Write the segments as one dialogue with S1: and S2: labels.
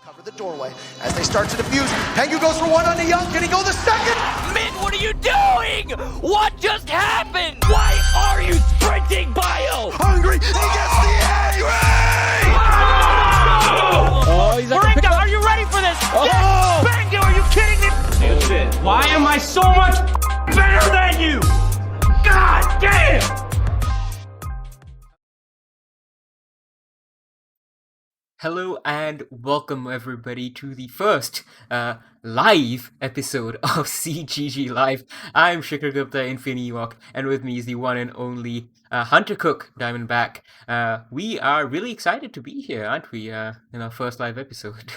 S1: Cover the doorway as they start to defuse. Pengu goes for one on the young. Can he go the second?
S2: Min, what are you doing? What just happened? Why are you sprinting, Bio?
S1: Hungry. He gets the angry.
S2: Oh, Moringa, are you ready for this?
S1: Oh.
S2: Yes! Pengu, are you kidding me?
S3: That's it. Why am I so much better than you? God damn!
S4: Hello and welcome everybody to the first live episode of SiegeGG Live. I'm Shikhar, Gupta, InfianEwok, and with me is the one and only Hunter Cooke, Diamondback. We are really excited to be here, aren't we, in our first live episode?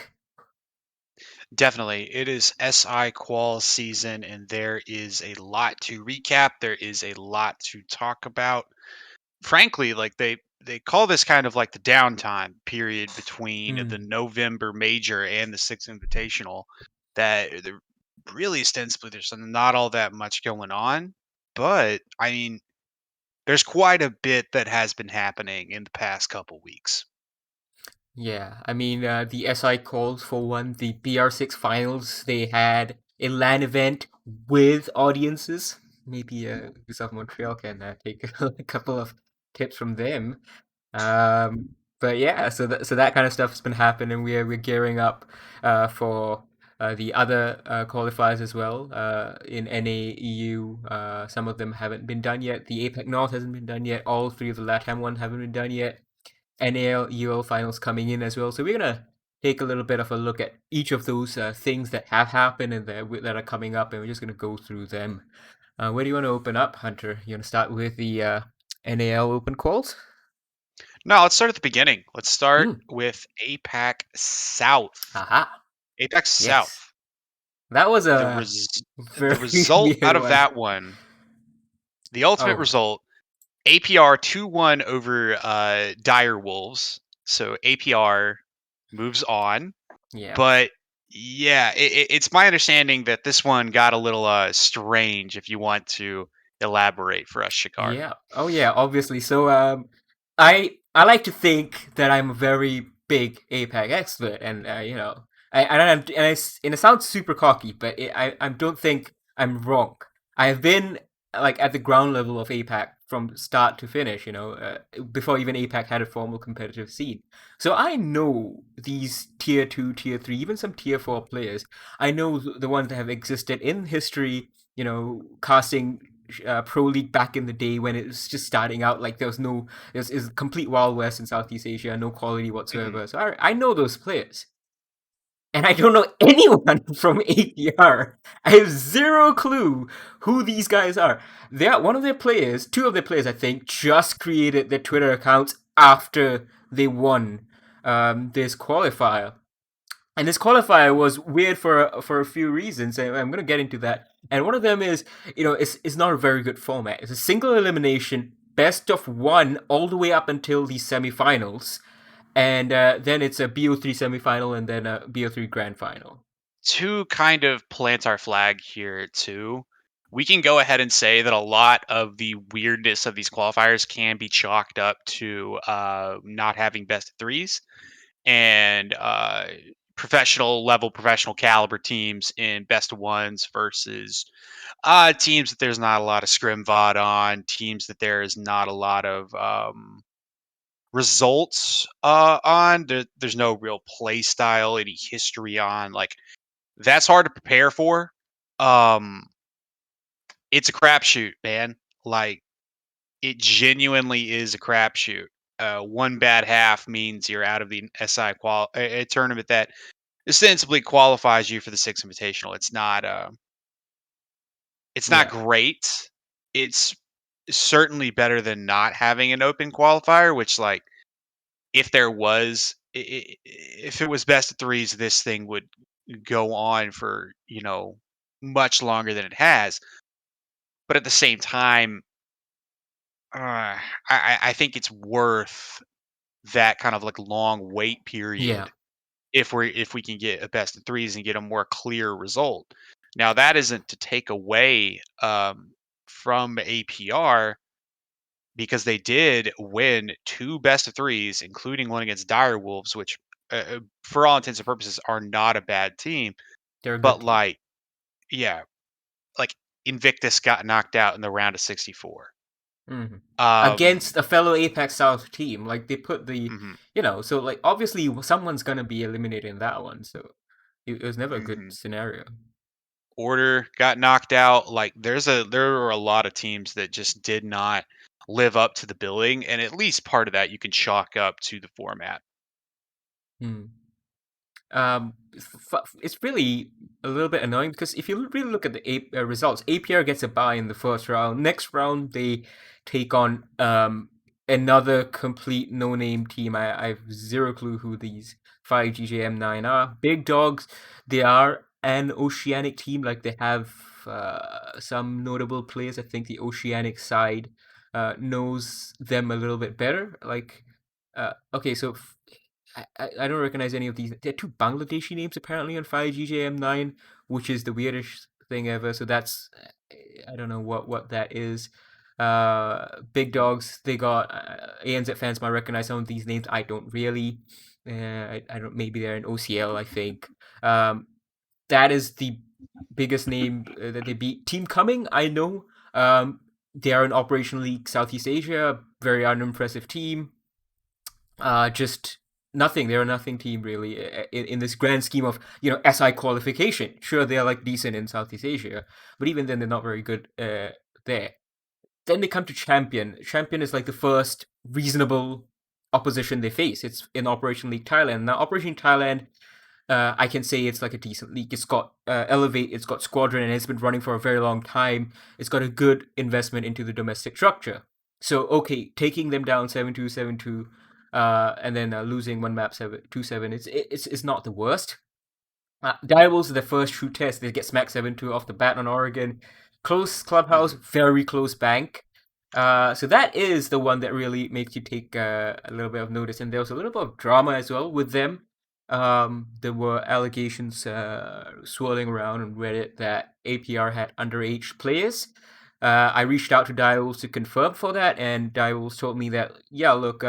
S5: Definitely. It is SI Quals season, and there is a lot to recap. There is a lot to talk about. Frankly, like they call this kind of like the downtime period between the November major and the Sixth Invitational. That really ostensibly there's not all that much going on, but I mean, there's quite a bit that has been happening in the past couple weeks.
S4: Yeah, I mean, the SI calls for one, the BR6 Finals, they had a LAN event with audiences. Maybe South Montreal can take a couple of tips from them. But yeah, so that kind of stuff has been happening. We're gearing up for the other qualifiers as well in NA, EU. Some of them haven't been done yet. The APAC North hasn't been done yet. All three of the LATAM ones haven't been done yet. NAL EUL Finals coming in as well. So we're gonna take a little bit of a look at each of those things that have happened and that are coming up, and we're just gonna go through them. Where do you want to open up, Hunter? You want to start with the NAL Open Quals?
S5: No, let's start at the beginning. Let's start with APAC South.
S4: Aha.
S5: APAC South.
S4: That was
S5: The result out of that one. The ultimate result. APR 2-1 over Dire Wolves. So APR moves on.
S4: Yeah.
S5: But yeah, it's my understanding that this one got a little strange, if you want to elaborate for us, Shikhar.
S4: Yeah. Oh yeah, obviously. So I like to think that I'm a very big APAC expert, and you know, and it sounds super cocky, but I don't think I'm wrong. I've been like at the ground level of APAC from start to finish, you know, before even APAC had a formal competitive scene. So I know these tier 2, tier 3, even some tier 4 players. I know the ones that have existed in history, you know, casting Pro League back in the day when it was just starting out. Like there was a complete Wild West in Southeast Asia, no quality whatsoever. Mm-hmm. So I know those players. And I don't know anyone from APR. I have zero clue who these guys are. Two of their players, I think, just created their Twitter accounts after they won this qualifier. And this qualifier was weird for a few reasons, and I'm going to get into that. And one of them is, you know, it's not a very good format. It's a single elimination, best of one, all the way up until the semifinals. And then it's a BO3 semifinal and then a BO3 grand final.
S5: To kind of plant our flag here, too, we can go ahead and say that a lot of the weirdness of these qualifiers can be chalked up to not having best of threes and professional caliber teams in best of ones versus teams that there's not a lot of scrim VOD on, teams that there is not a lot of results on. There's no real play style, any history on. Like, that's hard to prepare for. It's a crapshoot, man. Like, it genuinely is a crapshoot. One bad half means you're out of the SI a tournament that ostensibly qualifies you for the Sixth Invitational. It's not great. It's certainly better than not having an open qualifier, which, like, if there was, if it was best of threes, this thing would go on for, you know, much longer than it has. But at the same time, I think it's worth that kind of like long wait period if we can get a best of threes and get a more clear result. Now, that isn't to take away from APR, because they did win 2 best of threes, including one against Dire Wolves, which for all intents and purposes, are not a bad team.
S4: They're a good
S5: But
S4: team.
S5: like, yeah, like Invictus got knocked out in the round of 64.
S4: Hmm.
S5: Um,
S4: Against a fellow APAC South team, like they put the,
S5: mhm,
S4: so like obviously someone's gonna be eliminated in that one. So it was never a good
S5: mhm.
S4: scenario.
S5: Order got knocked out. Like there were a lot of teams that just did not live up to the billing, and at least part of that you can chalk up to the format.
S4: Hmm. It's really a little bit annoying because if you really look at the results, APR gets a bye in the first round. Next round, they take on another complete no-name team. I have zero clue who these 5GJM9 are. Big dogs. They are an oceanic team. Like they have some notable players. I think the oceanic side knows them a little bit better. Like, okay, so I don't recognize any of these. There are two Bangladeshi names apparently on 5GJM9, which is the weirdest thing ever. So that's I don't know what that is. Big dogs. They got ANZ fans might recognize some of these names. I don't really. I don't. Maybe they're in OCL. I think. That is the biggest name that they beat. Team Coming. I know. They are an Operation League Southeast Asia. Very unimpressive team. Just nothing. They're a nothing team really in this grand scheme of SI qualification. Sure, they're like decent in Southeast Asia, but even then they're not very good there. Then they come to Champion. Champion is like the first reasonable opposition they face. It's in Operation League Thailand. Now Operation Thailand, I can say it's like a decent league. It's got Elevate, it's got Squadron, and it's been running for a very long time. It's got a good investment into the domestic structure. So okay, taking them down 7-2, 7-2, and then losing one map 2-7. It's not the worst. Direwolves are the first true test. They get smacked 7-2 off the bat on Oregon. Close clubhouse,
S5: Mhm.
S4: very close bank. So that is the one that really makes you take a little bit of notice. And there was a little bit of drama as well with them. There were allegations swirling around on Reddit that APR had underage players. I reached out to Direwolves to confirm for that, and Direwolves told me that, yeah, look,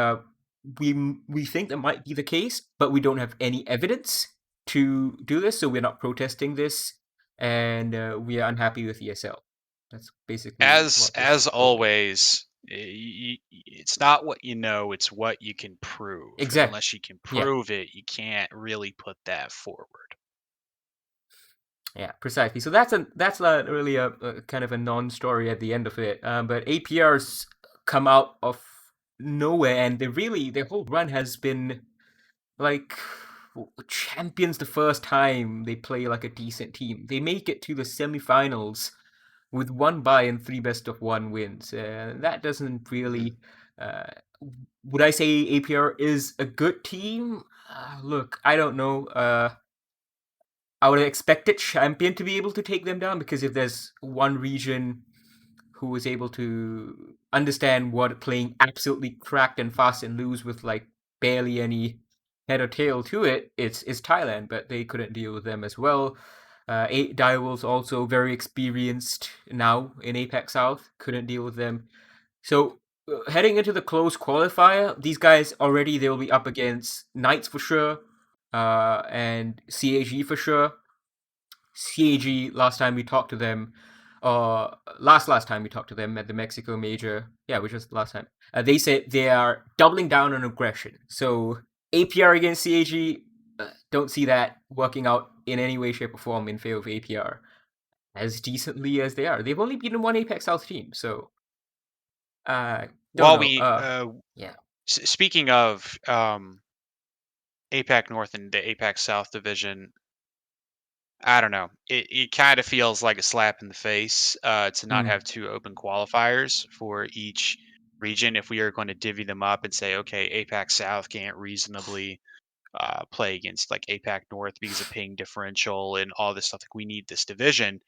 S4: we think that might be the case, but we don't have any evidence to do this, so we're not protesting this, and we are unhappy with ESL. That's basically
S5: As
S4: what they've told me.
S5: always, it's not what you know, it's what you can prove. And
S4: Exactly.
S5: unless you can
S4: Yeah.
S5: prove it, you can't really put that forward.
S4: Yeah. Precisely. So that's really a kind of a non-story at the end of it. But APRs come out of nowhere, and their whole run has been like champions the first time they play like a decent team. They make it to the semifinals with one bye and three best of one wins. That doesn't
S5: Mhm.
S4: really. Uh, would I say APR is a good team? Look, I don't know. I would have expected Champion to be able to take them down because if there's one region who is able to understand what playing absolutely cracked and fast and loose with like barely any head or tail to it, it's Thailand, but they couldn't deal with them as well. Direwolves also very experienced now in APAC South, couldn't deal with them. So heading into the close qualifier, these guys already they'll be up against Knights for sure, and CAG for sure. CAG last time we talked to them, last time we talked to them at the Mexico Major, yeah, which was last time. They said they are doubling down on aggression. So APR against CAG, don't see that working out in any way, shape, or form in favor of APR as decently as they are. They've only beaten one Apex South team, so don't
S5: While
S4: know.
S5: we,
S4: Yeah.
S5: speaking of APAC North and the APAC South division, I don't know. It kind of feels like a slap in the face to not
S4: Mm.
S5: have two open qualifiers for each region. If we are going to divvy them up and say, okay, APAC South can't reasonably play against like APAC North because of ping differential and all this stuff. Like we need this division.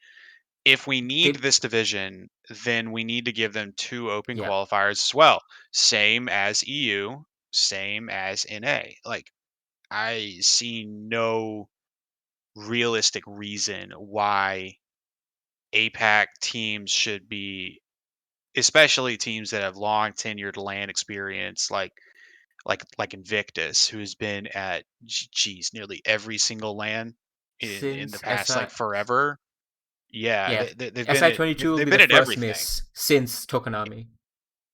S5: If we need
S4: They,
S5: this division, then we need to give them two open
S4: yeah.
S5: qualifiers as well. Same as EU, same as NA. Like I see no realistic reason why APAC teams should be, especially teams that have long tenured LAN experience. Like like Invictus, who's been at nearly every single LAN in the
S4: Since
S5: past
S4: SI,
S5: like forever. Yeah,
S4: yeah,
S5: they've been
S4: SI22 will
S5: they've
S4: be the
S5: been at
S4: first
S5: everything.
S4: miss since Tokonami.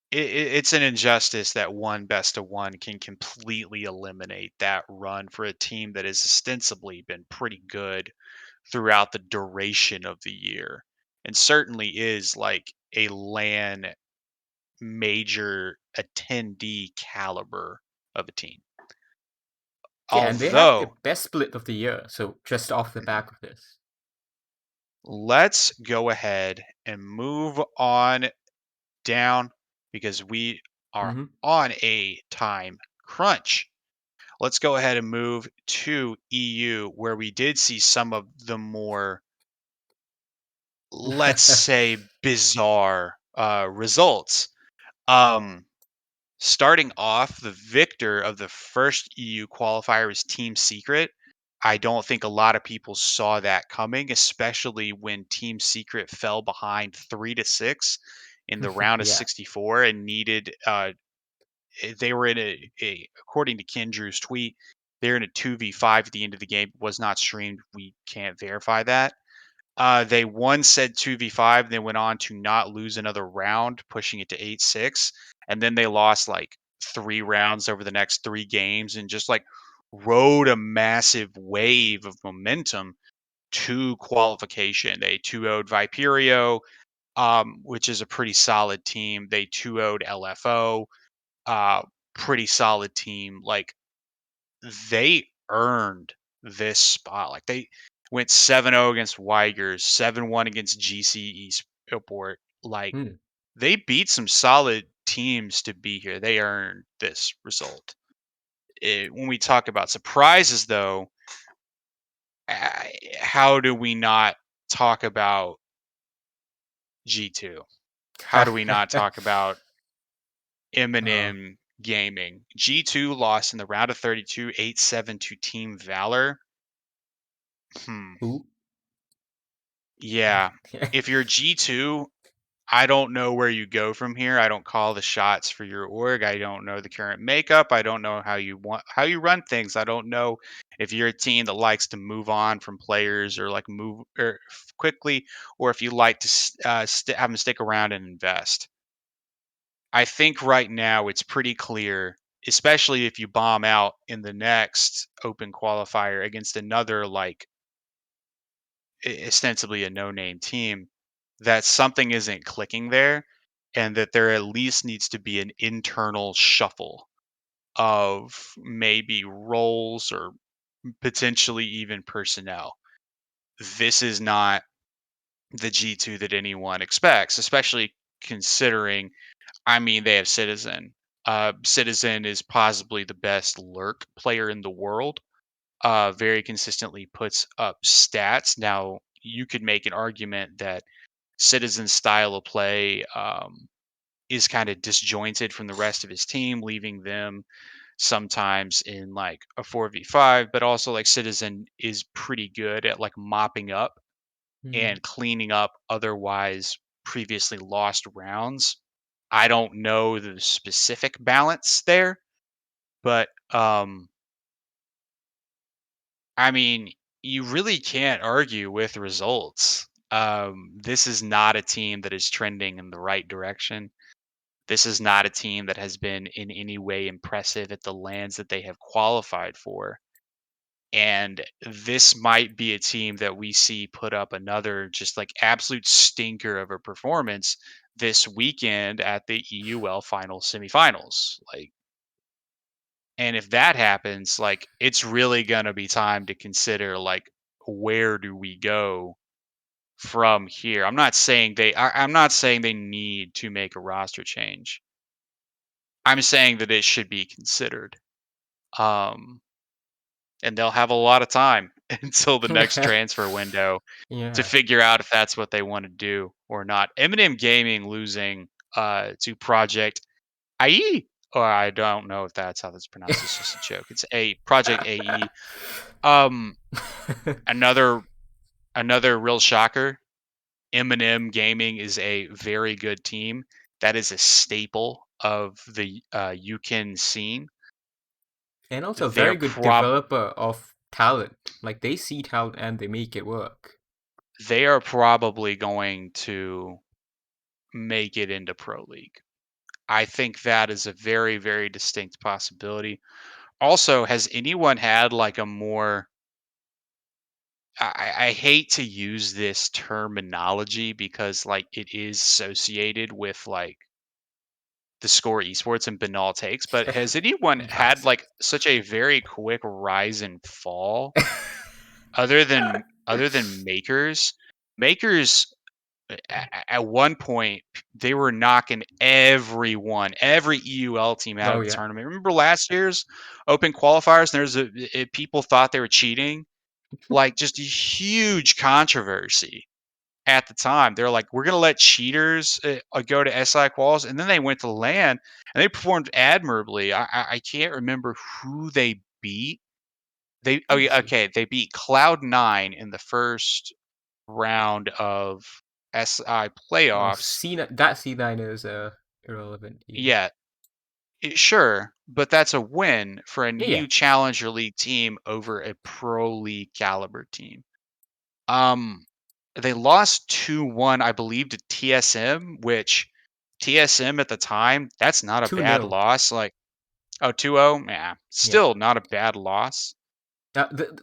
S5: It's an injustice that one best of one can completely eliminate that run for a team that has ostensibly been pretty good throughout the duration of the year, and certainly is like a LAN major attendee caliber of a team.
S4: Yeah, and they have the
S5: Although,
S4: best split of the year. So just off the back of this.
S5: let's go ahead and move on down because we are
S4: Hmm.
S5: on a time crunch. Let's go ahead and move to EU, where we did see some of the more, let's say, bizarre results. Um, Starting off, the victor of the first EU qualifier was Team Secret. I don't think a lot of people saw that coming, especially when Team Secret fell behind 3-6 in the round of
S4: Yeah.
S5: 64 and needed. They were in according to Kendrew's tweet, they're in a 2v5 at the end of the game. It was not streamed. We can't verify that. They won said 2v5, then went on to not lose another round, pushing it to 8-6. And then they lost like 3 rounds over the next 3 games and just like rode a massive wave of momentum to qualification. They 2-0'd Viperio, which is a pretty solid team. They 2-0'd LFO, uh, pretty solid team. Like they earned this spot. Like they went 7-0 against Weigers, 7-1 against GC Eastport. Like
S4: Hmm.
S5: they beat some solid teams to be here. They earned this result. When we talk about surprises, though, how do we not talk about G2? How do we not talk about
S4: uh,
S5: Eminem Gaming? G2 lost in the round of 32, 8-7 to Team Valor. Hmm.
S4: who?
S5: Yeah. If you're G2, I don't know where you go from here. I don't call the shots for your org. I don't know the current makeup. I don't know how you run things. I don't know if you're a team that likes to move on from players or like move quickly, or if you like to have them stick around and invest. I think right now it's pretty clear, especially if you bomb out in the next open qualifier against another like ostensibly a no-name team, that something isn't clicking there, and that there at least needs to be an internal shuffle of maybe roles or potentially even personnel. This is not the G2 that anyone expects, especially considering, I mean, they have Citizen. Citizen is possibly the best lurk player in the world. Very consistently puts up stats. Now, you could make an argument that Citizen's style of play is kind of disjointed from the rest of his team, leaving them sometimes in like a 4v5, but also like Citizen is pretty good at like mopping up
S4: Hmm.
S5: and cleaning up otherwise previously lost rounds. I don't know the specific balance there, but I mean, you really can't argue with results. This is not a team that is trending in the right direction. This is not a team that has been in any way impressive at the lands that they have qualified for. And this might be a team that we see put up another just like absolute stinker of a performance this weekend at the EUL Finals semifinals. Like, and if that happens, like it's really gonna be time to consider like where do we go from here. I'm not saying they need to make a roster change. I'm saying that it should be considered. Um, and they'll have a lot of time until the next transfer window to
S4: Yeah.
S5: figure out if that's what they want to do or not. Eminem Gaming losing to Project IE, or I don't know if that's how that's pronounced. It's just a joke. It's a Project AE. Um, another another real shocker. Eminem Gaming is a very good team. That is a staple of the UKIN scene.
S4: And also a
S5: they're
S4: very good
S5: prob
S4: developer of talent. Like they see talent and they make it work.
S5: they are probably going to make it into Pro League. I think that is a very, very distinct possibility. Also, has anyone had like a more I hate to use this terminology because like it is associated with like the score esports and banal takes, but has anyone had
S4: Biased.
S5: like such a very quick rise and fall other than makers? Makers at one point they were knocking everyone, every EUL team out
S4: Oh
S5: of the
S4: yeah.
S5: tournament. Remember last year's Open Qualifiers? People thought they were cheating, like just a huge controversy at the time. They're like, we're gonna let cheaters go to SI quals, and then they went to LAN and they performed admirably. I can't remember who they beat.
S4: Let me see.
S5: Okay, they beat Cloud9 in the first round of SI
S4: Oh,
S5: playoffs.
S4: C9, that C9 is irrelevant even.
S5: Yeah, sure, but that's a win for a
S4: Yeah, yeah.
S5: new Challenger League team over a Pro League caliber team. Um, they lost 2-1, I believe, to TSM, which TSM at the time, that's not a bad
S4: 2-0.
S5: loss. Like, oh, 2-0, yeah,
S4: Yeah.
S5: still not a bad loss.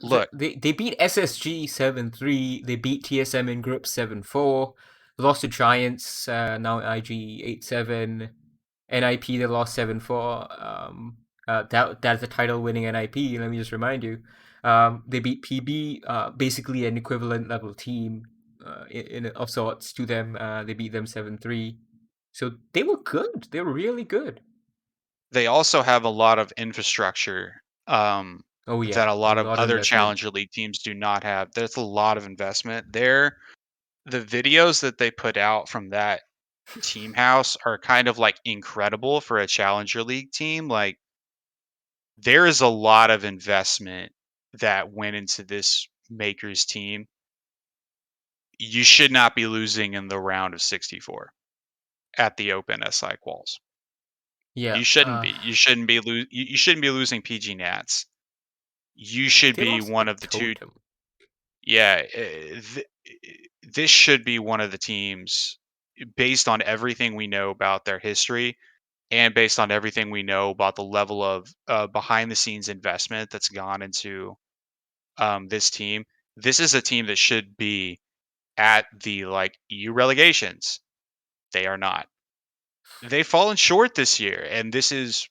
S5: Look,
S4: They beat SSG 7-3. They beat TSM in group 7-4. Lost to Giants, now IG 8-7. NIP they lost 7-4. That's a title winning NIP. Let me just remind you. They beat PB, basically an equivalent level team, of sorts to them. They beat them 7-3. So they were good. They were really good.
S5: they also have a lot of infrastructure
S4: Oh
S5: that
S4: yeah,
S5: a
S4: a
S5: lot of
S4: lot of
S5: other
S4: investment.
S5: Challenger League teams do not have. There's a lot of investment there. The videos that they put out from that team house are kind of like incredible for a Challenger League team. Like, there is a lot of investment that went into this Makers team. You should not be losing in the round of 64 at the Open SI quals.
S4: Yeah.
S5: You shouldn't be. You shouldn't be losing PG Nats. You should
S4: They
S5: be
S4: lost
S5: one
S4: to
S5: of the two.
S4: Totem.
S5: Yeah, this should be one of the teams based on everything we know about their history and based on everything we know about the level of behind the scenes investment that's gone into this team. This is a team that should be at the like EU relegations. They are not. They've fallen short this year, and this is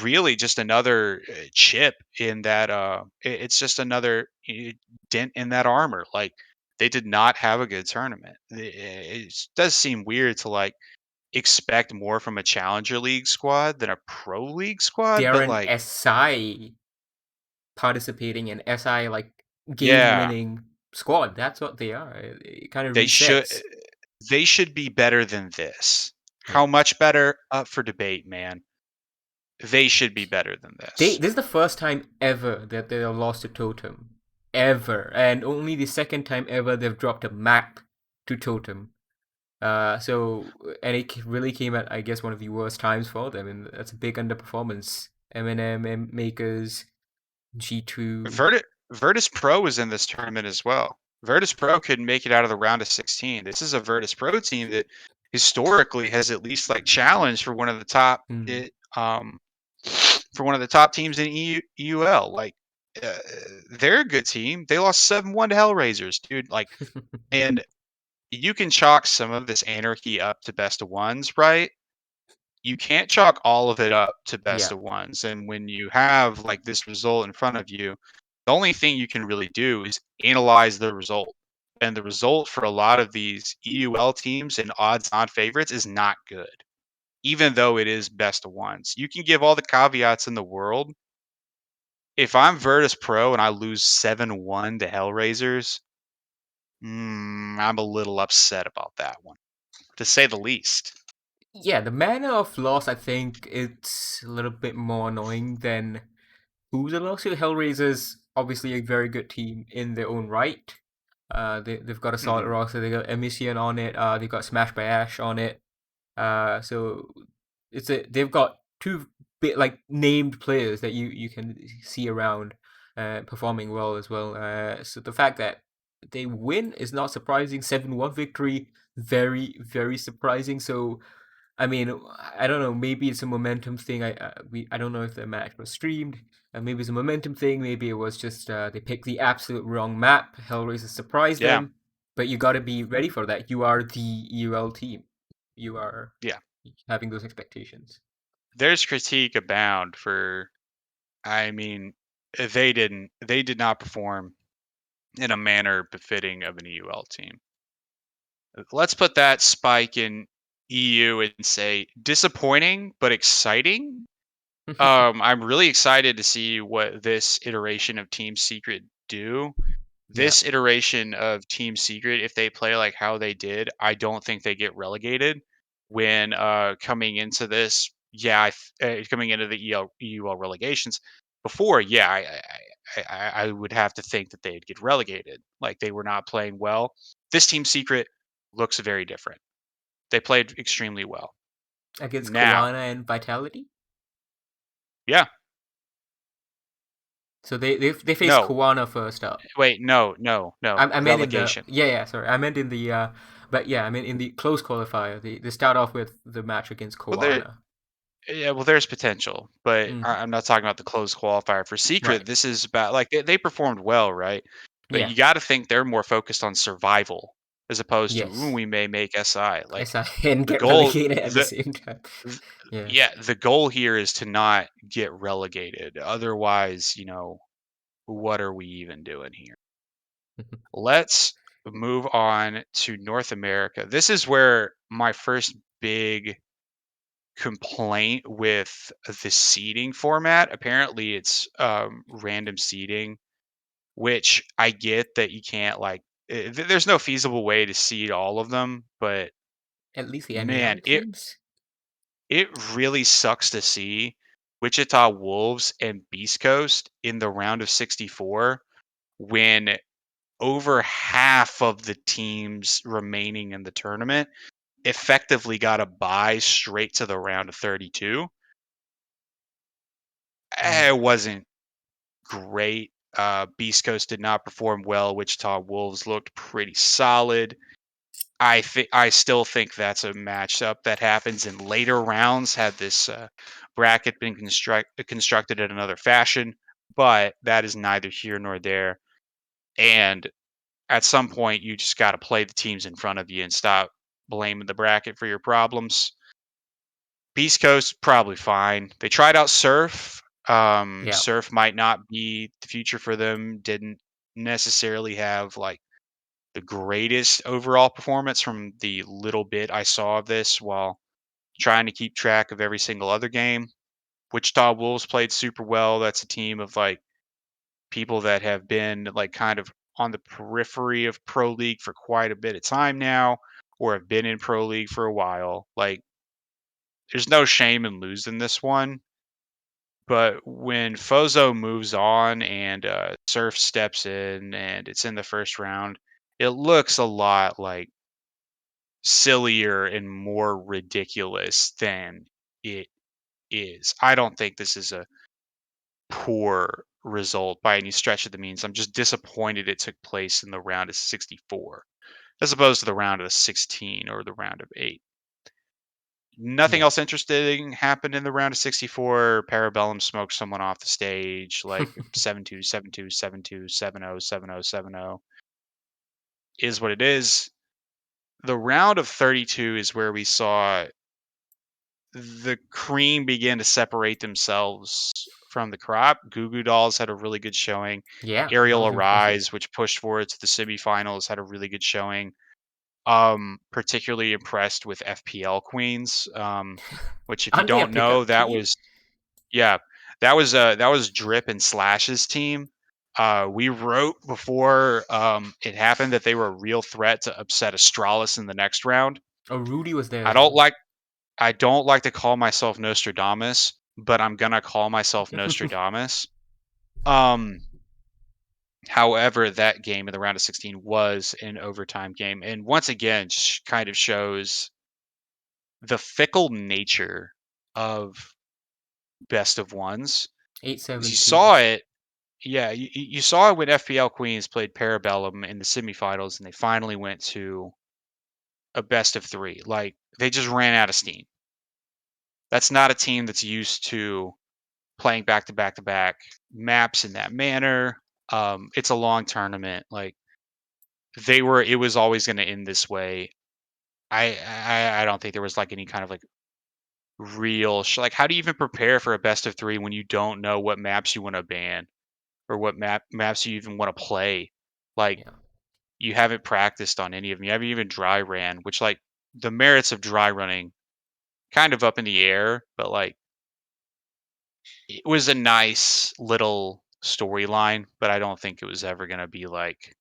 S5: really just another chip in that. It's just another dent in that armor. Like, they did not have a good tournament. It does seem weird to like expect more from a Challenger League squad than a Pro League squad,
S4: They're
S5: but
S4: an
S5: like,
S4: SI participating in SI like game
S5: yeah,
S4: winning squad. That's what they are. It kind of
S5: they should.
S4: resets.
S5: They should be better than this.
S4: Yeah.
S5: How much better? Up for debate, man. They should be better than this.
S4: This is the first time ever that they have lost to Totem. Ever. And only the second time ever they've dropped a map to Totem. And it really came at, I guess, one of the worst times for them, and that's a big underperformance. M Makers, G2.
S5: Virtus Pro is in this tournament as well. Virtus Pro couldn't make it out of the round of 16. This is a Virtus Pro team that historically has at least like challenged for one of the top
S4: Hmm.
S5: for one of the top teams in EUL. Like, uh, they're a good team. They lost 7-1 to Hellraisers, dude. Like, and you can chalk some of this anarchy up to best of ones, right? You can't chalk all of it up to best
S4: Yeah.
S5: of ones. And when you have like this result in front of you, the only thing you can really do is analyze the result. And the result for a lot of these EUL teams and odds on favorites is not good, even though it is best of ones. You can give all the caveats in the world. If I'm Virtus Pro and I lose 7-1 to Hellraisers, I'm a little upset about that one, to say the least.
S4: Yeah, the manner of loss, I think it's a little bit more annoying than who the loss to. Hellraisers, obviously a very good team in their own right. They've got a solid
S5: hmm
S4: roster. They got Emission on it. They got Smash by Ash on it. So they've got two bit like named players that you can see around performing well as well. So the fact that they win is not surprising. 7-1 victory, very very surprising. So I mean, I don't know. Maybe it's a momentum thing. I don't know if the match was streamed. Maybe it's a momentum thing. Maybe it was just they picked the absolute wrong map. Hellraiser surprised
S5: Yeah,
S4: them. But you got to be ready for that. You are the EUL team. You are
S5: yeah.
S4: having those expectations.
S5: There's critique abound for. I mean, they did not perform in a manner befitting of an EUL team. Let's put that spike in EU and say disappointing but exciting. I'm really excited to see what this iteration of Team Secret do.
S4: Yeah,
S5: This iteration of Team Secret, if they play like how they did, I don't think they get relegated. When coming into this, yeah, coming into the EUL relegations before, yeah, I would have to think that they'd get relegated. Like they were not playing well. This Team Secret looks very different. They played extremely well.
S4: against
S5: Now,
S4: Koana and Vitality.
S5: yeah,
S4: So they faced
S5: no,
S4: Koana first up.
S5: wait, no,
S4: I meant in the
S5: relegation.
S4: yeah, sorry, I meant in the but yeah, I mean in the close qualifier. They start off with the match against
S5: Well, there,
S4: Koana.
S5: yeah, well, there's potential, but
S4: Mm,
S5: I'm not talking about the closed qualifier for Secret.
S4: right.
S5: This is about like they performed well, right? But
S4: Yeah.
S5: you got to think they're more focused on survival as opposed to ooh,
S4: Yes.
S5: we may make SI. Like
S4: SI and
S5: the
S4: get
S5: goal,
S4: relegated at the
S5: the
S4: same time.
S5: th-
S4: Yeah.
S5: yeah, the goal here is to not get relegated. Otherwise, what are we even doing here? Let's move on to North America. This is where my first big complaint with the seeding format. Apparently, it's random seeding, which I get that you can't there's no feasible way to seed all of them, but
S4: At least the
S5: man,
S4: NAL teams.
S5: it really sucks to see Wichita Wolves and Beast Coast in the round of 64 when over half of the teams remaining in the tournament effectively got a bye straight to the round of 32.
S4: Mm.
S5: It wasn't great. Beast Coast did not perform well. Wichita Wolves looked pretty solid. I still think that's a matchup that happens in later rounds. Had this bracket been constructed in another fashion, but that is neither here nor there. And at some point, you just got to play the teams in front of you and stop blaming the bracket for your problems. Beast Coast probably fine. They tried out Surf.
S4: Yeah.
S5: Surf might not be the future for them. Didn't necessarily have like the greatest overall performance from the little bit I saw of this while trying to keep track of every single other game. Wichita Wolves played super well. That's a team of like people that have been like kind of on the periphery of Pro League for quite a bit of time now, or have been in Pro League for a while. Like, there's no shame in losing this one. But when Fozo moves on and Surf steps in and it's in the first round, it looks a lot like sillier and more ridiculous than it is. I don't think this is a poor result by any stretch of the means. I'm just disappointed it took place in the round of 64 as opposed to the round of 16 or the round of 8. Nothing
S4: Yeah.
S5: else interesting happened in the round of 64. Parabellum smoked someone off the stage like 7-2, 7-2, 7-2, 7-0, 7-0, 7-0 is what it is. The round of 32 is where we saw the cream began to separate themselves from the crop. Goo Goo Dolls had a really good showing.
S4: Yeah. That
S5: Aerial
S4: was impressive.
S5: Arise, which pushed forward to the semifinals, had a really good showing. Particularly impressed with FPL Queens, which if you
S4: Aren't they a
S5: don't know,
S4: pickup
S5: that
S4: team?
S5: was yeah, that was Drip and Slash's team. We wrote before it happened that they were a real threat to upset Astralis in the next round.
S4: Oh, Rudy was there
S5: I
S4: as
S5: don't
S4: well.
S5: like I don't like to call myself Nostradamus, but I'm gonna call myself Nostradamus. Um, However, that game in the round of 16 was an overtime game, and once again, just kind of shows the fickle nature of best of ones.
S4: 8-7-2.
S5: You saw it. Yeah, you saw it when FPL Queens played Parabellum in the semifinals, and they finally went to a best of 3. Like, they just ran out of steam. That's not a team that's used to playing back-to-back-to-back maps in that manner. It's a long tournament. Like, it was always going to end this way. I don't think there was like any kind of like real like, how do you even prepare for a best of 3 when you don't know what maps you want to ban or what maps you even want to play? Like,
S4: Yeah.
S5: you haven't practiced on any of them. You haven't even dry ran, which, like, the merits of dry running kind of up in the air, but like, it was a nice little storyline, but I don't think it was ever going to be like,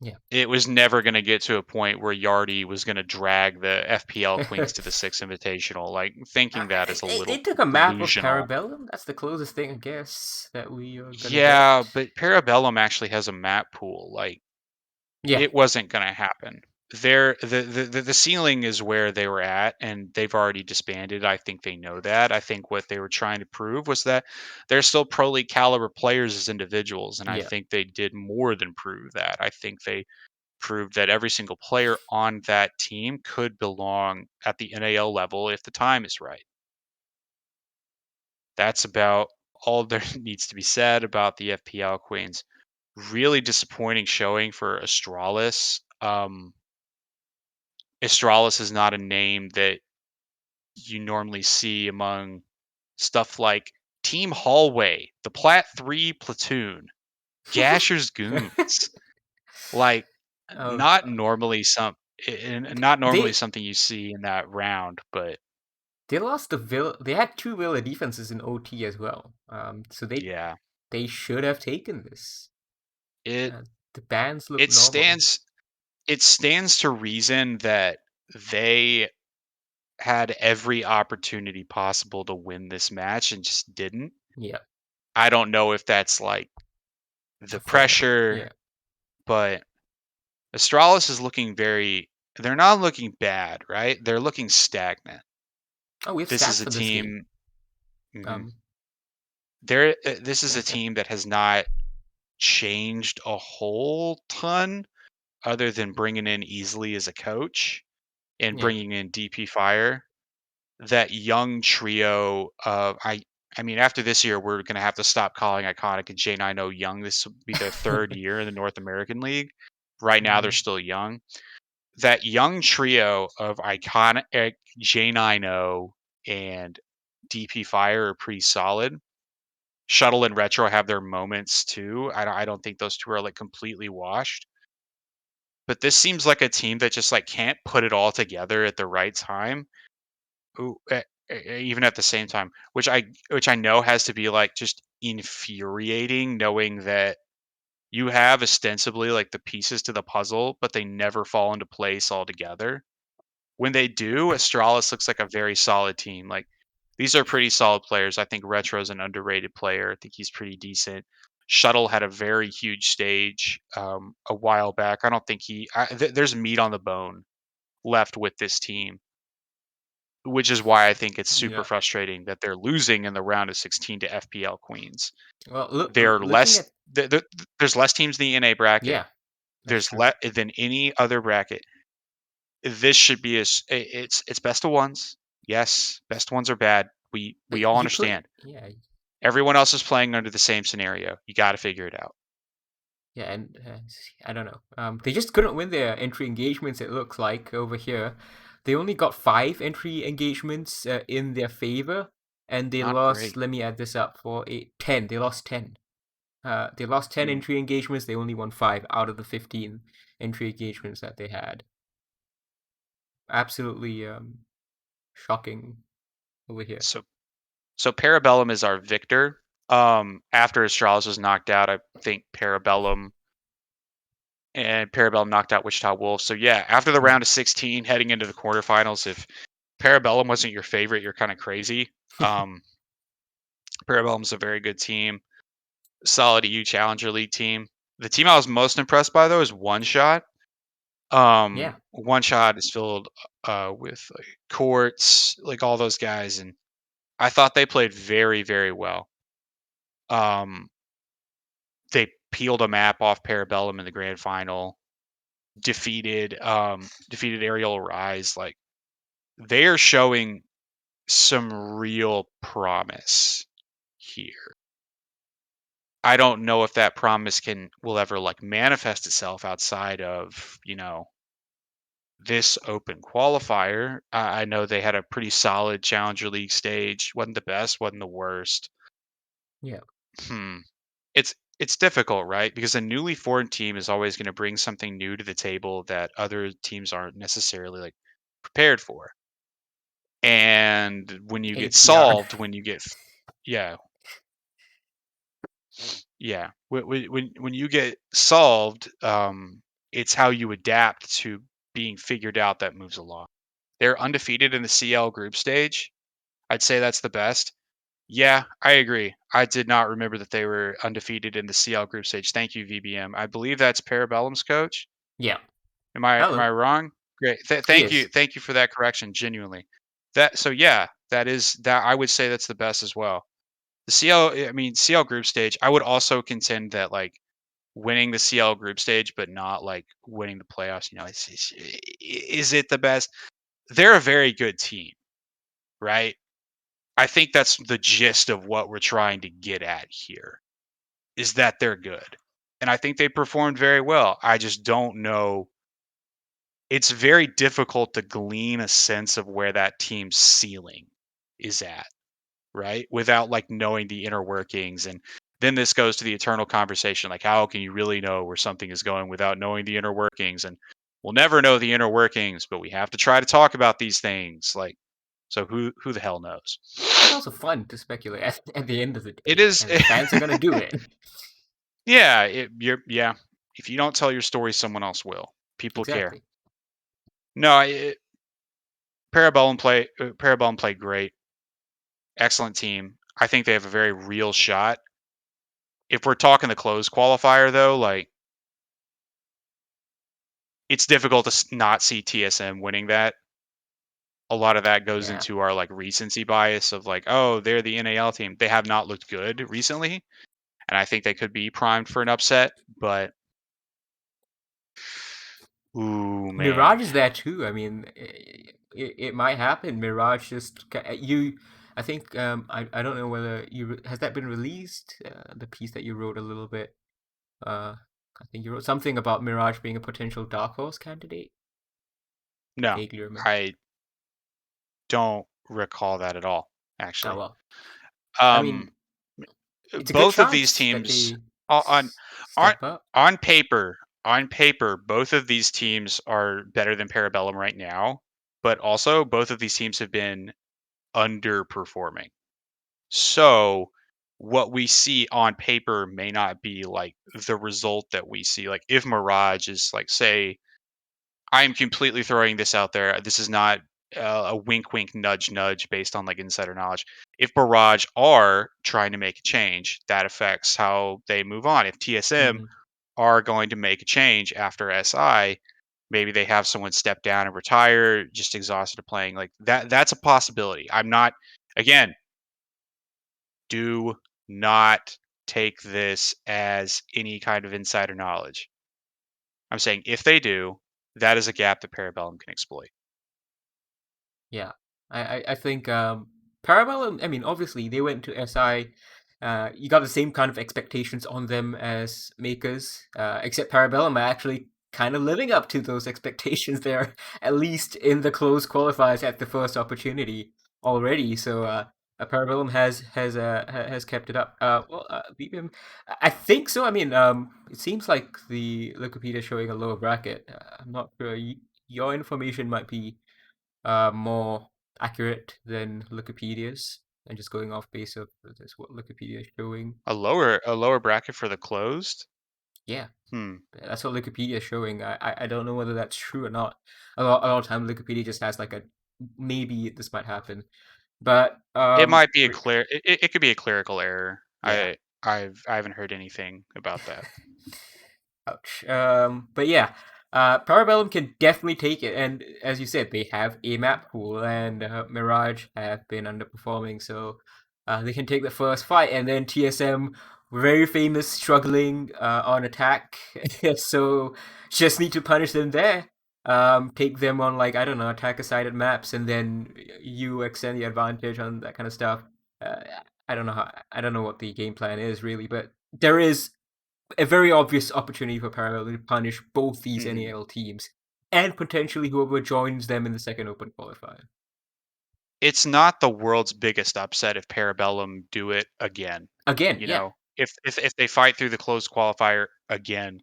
S4: Yeah.
S5: it was never going to get to a point where Yardy was going to drag the FPL Queens to the 6th Invitational. Like, thinking that is a little
S4: They took a map of
S5: delusional.
S4: Parabellum. That's the closest thing, I guess, that we are gonna get.
S5: Yeah, but Parabellum actually has a map pool. Like,
S4: Yeah.
S5: it wasn't going to happen. The ceiling is where they were at, and they've already disbanded. I think they know that. I think what they were trying to prove was that they're still pro league caliber players as individuals, and I
S4: Yeah.
S5: think they did more than prove that. I think they proved that every single player on that team could belong at the NAL level if the time is right. That's about all there needs to be said about the FPL Queens. Really disappointing showing for Astralis. Astralis is not a name that you normally see among stuff like Team Hallway, the Plat 3 Platoon, Gasher's Goons. Like,
S4: Oh
S5: not
S4: god.
S5: normally not normally
S4: They
S5: something you see in that round, but
S4: they lost the Villa. They had 2 Villa defenses in OT as well. So
S5: yeah,
S4: they should have taken this.
S5: it
S4: The bands look
S5: it
S4: normal.
S5: stands it stands to reason that they had every opportunity possible to win this match and just didn't.
S4: Yeah.
S5: I don't know if that's like
S4: A
S5: the
S4: thought. Yeah.
S5: pressure, but Astralis is looking they're not looking bad, right? They're looking stagnant.
S4: Oh, we have
S5: This is
S4: stats
S5: a
S4: for this game.
S5: team. Mhm.
S4: Um.
S5: This is
S4: Yeah.
S5: a team that has not changed a whole ton other than bringing in Easily as a coach and
S4: Yeah.
S5: bringing in DP Fire. That young trio of I mean, after this year, we're gonna have to stop calling Iconic and J90 young. This will be their 3rd year in the North American League. Right now, they're
S4: Mm,
S5: still young. That young trio of Iconic, J90, and DP Fire are pretty solid. Shuttle and Retro have their moments too. I don't think those 2 are like completely washed. But this seems like a team that just like can't put it all together at the right time. Ooh, even at the same time, which I know has to be like just infuriating, knowing that you have ostensibly like the pieces to the puzzle, but they never fall into place altogether. When they do, Astralis looks like a very solid team. Like, these are pretty solid players. I think Retro's an underrated player. I think he's pretty decent. Shuttle had a very huge stage a while back. I don't think there's meat on the bone left with this team, which is why I think it's super
S4: yeah.
S5: frustrating that they're losing in the round of 16 to FPL Queens.
S4: Well,
S5: They're
S4: looking
S5: less.
S4: at
S5: There's less teams in the NA bracket.
S4: yeah, that's
S5: There's
S4: true.
S5: less than any other bracket. This should be it's best of ones. Yes, best ones are bad. We
S4: But
S5: all
S4: you put
S5: understand.
S4: yeah,
S5: Everyone else is playing under the same scenario. You got to figure it out.
S4: yeah, and I don't know. They just couldn't win their entry engagements. It looks like over here, they only got 5 entry engagements in their favor, and they
S5: Not
S4: lost.
S5: great.
S4: Let me add this up for 10. They lost 10. They lost 10
S5: Mm.
S4: entry engagements. They only won 5 out of the 15 entry engagements that they had. Absolutely shocking over here.
S5: So Parabellum is our victor. After Astralis was knocked out, I think Parabellum knocked out Wichita Wolves. So yeah, after the
S4: Yeah.
S5: round of 16, heading into the quarterfinals, if Parabellum wasn't your favorite, you're kind of crazy. Parabellum's a very good team, solid EU Challenger League team. The team I was most impressed by though is One Shot.
S4: Yeah.
S5: One Shot is filled with like, Courts, like all those guys, and I thought they played very, very well. They peeled a map off Parabellum in the grand final, defeated Aerial Rise. Like, they are showing some real promise here. I don't know if that promise will ever like manifest itself outside of, this open qualifier. I know they had a pretty solid Challenger League stage. Wasn't the best, wasn't the worst.
S4: Yeah.
S5: It's difficult, right? Because a newly formed team is always going to bring something new to the table that other teams aren't necessarily like prepared for. And when you get
S4: APR.
S5: solved, yeah, yeah, when you get solved, it's how you adapt to being figured out that moves along. They're undefeated in the CL group stage. I'd say that's the best. Yeah, I agree. I did not remember that they were undefeated in the CL group stage. Thank you, VBM. I believe that's Parabellum's coach.
S4: Yeah.
S5: Am I
S4: Hello.
S5: wrong? Great.
S4: He
S5: Thank you.
S4: is.
S5: Thank you for that correction. Genuinely. That I would say that's the best as well. The CL group stage. I would also contend that like winning the CL group stage, but not like winning the playoffs. Is it the best? They're a very good team, right? I think that's the gist of what we're trying to get at here, is that they're good. And I think they performed very well. I just don't know. It's very difficult to glean a sense of where that team's ceiling is at, right? Without like knowing the inner workings. And then this goes to the eternal conversation, like how can you really know where something is going without knowing the inner workings? And we'll never know the inner workings, but we have to try to talk about these things. Like, so who the hell knows?
S4: It's also fun to speculate at the end of the
S5: It
S4: day,
S5: is.
S4: and the fans are gonna do it.
S5: Yeah, if you don't tell your story, someone else will. People care.
S4: Exactly.
S5: No, Parabellum played great. Excellent team. I think they have a very real shot. If we're talking the closed qualifier, though, like it's difficult to not see TSM winning that. A lot of that goes
S4: Yeah.
S5: into our like recency bias of like, oh, they're the NAL team. They have not looked good recently, and I think they could be primed for an upset. But ooh,
S4: Mirage
S5: man,
S4: is there too. I mean, it might happen. Mirage just you. I think I don't know whether has that been released. The piece that you wrote a little bit. I think you wrote something about Mirage being a potential dark horse candidate.
S5: no,
S4: Vaguely remember.
S5: I don't recall that at all.
S4: Oh
S5: Actually,
S4: well. I mean,
S5: um,
S4: it's a good
S5: both of these
S4: chance that
S5: teams
S4: they
S5: on on
S4: step up.
S5: on paper, both of these teams are better than Parabellum right now. But also, both of these teams have been underperforming. So, what we see on paper may not be like the result that we see. Like, if Mirage is like, say, I'm completely throwing this out there. This is not a wink, wink, nudge, nudge based on like insider knowledge. If Barrage are trying to make a change, that affects how they move on. If TSM
S4: Hmm.
S5: are going to make a change after SI, maybe they have someone step down and retire, just exhausted of playing. Like that, that's a possibility. I'm not, again, do not take this as any kind of insider knowledge. I'm saying if they do, that is a gap that Parabellum can exploit.
S4: Yeah, I think Parabellum. I mean, obviously they went to SI. You got the same kind of expectations on them as Makers, except Parabellum are actually kind of living up to those expectations there, at least in the close qualifiers at the first opportunity already. So Parabellum has kept it up. BBM, I think so. I mean, it seems like the Wikipedia is showing a lower bracket. I'm not sure. Your information might be more accurate than Wikipedia's, and just going off base of this, what Wikipedia is showing.
S5: A lower bracket for the closed?
S4: Yeah,
S5: Hmm.
S4: that's what Wikipedia is showing. I don't know whether that's true or not. A lot of time Wikipedia just has like a maybe this might happen, but
S5: It might be it could be a clerical error.
S4: yeah.
S5: I haven't heard anything about that.
S4: Ouch. But yeah. Parabellum can definitely take it, and as you said, they have a map pool, and Mirage have been underperforming, so they can take the first fight, and then TSM, very famous, struggling on attack, so just need to punish them there. Take them on, like, I don't know, attacker-sided maps, and then you extend the advantage on that kind of stuff. I don't know I don't know what the game plan is really, but there is a very obvious opportunity for Parallel to punish both these NAL teams and potentially whoever joins them in the second open qualifier.
S5: It's not the world's biggest upset if Parabellum do it again.
S4: Again,
S5: You
S4: yeah.
S5: know, if they fight through the closed qualifier again,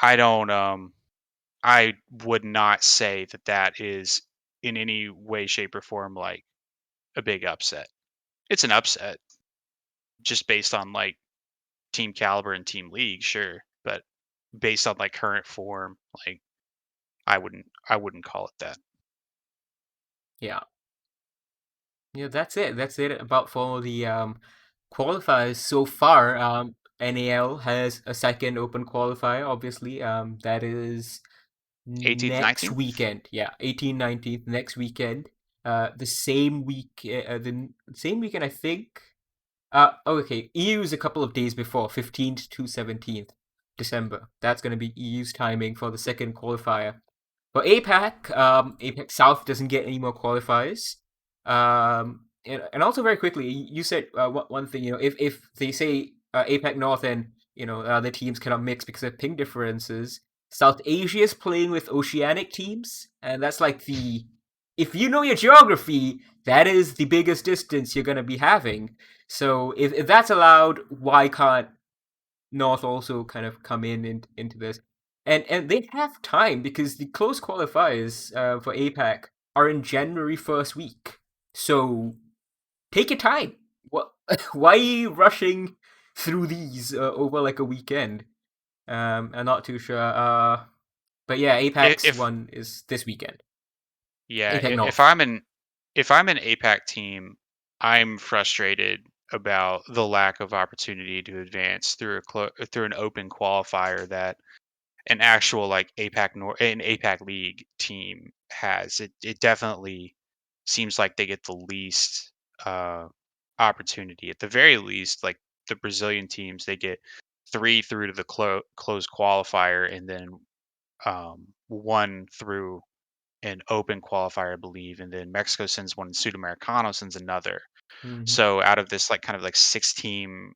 S5: I would not say that that is in any way, shape, or form like a big upset. It's an upset just based on like team caliber and team league, sure, but based on like current form, like I wouldn't call it that.
S4: Yeah. Yeah, that's it. That's it about for the qualifiers so far. NAL has a second open qualifier, obviously. That is
S5: 18th,
S4: next
S5: 19th.
S4: weekend. Yeah, 18th, 19th next weekend. The same week, the same weekend, I think. Okay. EU is a couple of days before, 15th to 17th December. That's going to be EU's timing for the second qualifier. For APAC, APAC South doesn't get any more qualifiers. And also very quickly, you said one thing. If they say APAC North and other teams cannot mix because of ping differences, South Asia is playing with oceanic teams, and that's like if you know your geography, that is the biggest distance you're gonna be having. So if that's allowed, why can't North also kind of come into this? And they have time because the close qualifiers for APAC are in January first week. So take your time. What? Why are you rushing through these over like a weekend? I'm not too sure. But yeah, APAC's
S5: If
S4: one is this weekend.
S5: yeah,
S4: APAC
S5: if
S4: North.
S5: I'm an APAC team, I'm frustrated about the lack of opportunity to advance through an open qualifier that an actual like an APAC League team has. It definitely seems like they get the least opportunity. At the very least, like the Brazilian teams, they get 3 through to the closed qualifier, and then 1 through an open qualifier, I believe, and then Mexico sends one, and Sudamericano sends another.
S4: Mm-hmm.
S5: So out of this like kind of like 6-team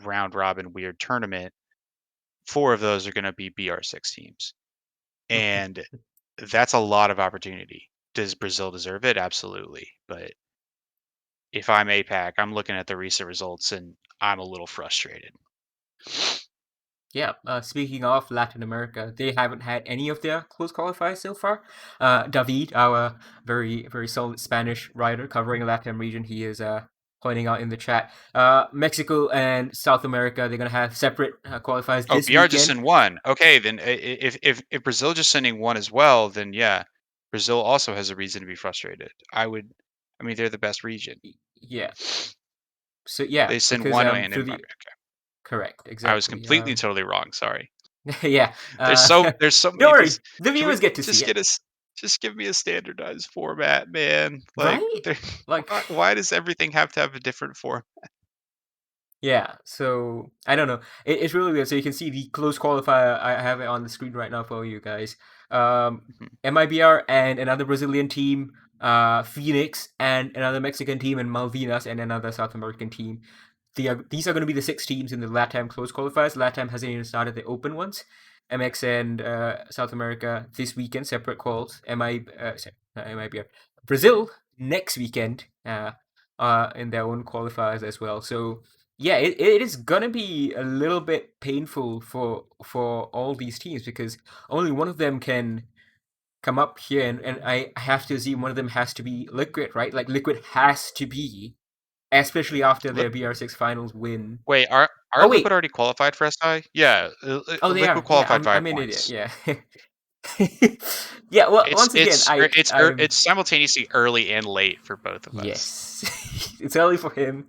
S5: round robin weird tournament, 4 of those are going to be BR6 teams. And that's a lot of opportunity. Does Brazil deserve it? Absolutely. But if I'm APAC, I'm looking at the recent results and I'm a little frustrated.
S4: Yeah, speaking of Latin America, they haven't had any of their close qualifiers so far. David, our very, very solid Spanish writer covering the Latin region, he is pointing out in the chat. Mexico and South America, they're going to have separate qualifiers
S5: Oh,
S4: this
S5: BR just
S4: weekend.
S5: sent 1. Okay, then if Brazil just sending 1 as well, then yeah, Brazil also has a reason to be frustrated. I mean, they're the best region.
S4: Yeah. So yeah,
S5: They send
S4: because
S5: 1 and
S4: through
S5: then
S4: the correct,
S5: I was
S4: exactly.
S5: completely totally wrong. Sorry.
S4: Yeah.
S5: There's so
S4: Don't
S5: many.
S4: worry, the
S5: Can we
S4: viewers get to see
S5: just
S4: it,
S5: just give me a standardized format, man? Like,
S4: right? Like,
S5: why does everything have to have a different form?
S4: yeah, so I don't know. It's really weird. So you can see the close qualifier. I have it on the screen right now for you guys. MIBR and another Brazilian team, Phoenix and another Mexican team, and Malvinas and another South American team. These are going to be the 6 teams in the LATAM close qualifiers. LATAM hasn't even started the open ones. MX and South America this weekend, separate quals. MIBR. Brazil next weekend in their own qualifiers as well. So yeah, it is gonna be a little bit painful for all these teams because only one of them can come up here, and I have to assume one of them has to be Liquid, right? Like Liquid has to be, especially after
S5: Li-
S4: their BR6 Finals win.
S5: Wait, are
S4: Oh
S5: Liquid
S4: wait,
S5: already qualified for SI? Yeah,
S4: oh they
S5: Liquid
S4: are. Yeah,
S5: qualified
S4: I'm
S5: 5
S4: an idiot.
S5: points.
S4: Yeah. Yeah. Well, once again, I'm
S5: It's simultaneously early and late for both of us.
S4: yes. It's early for him.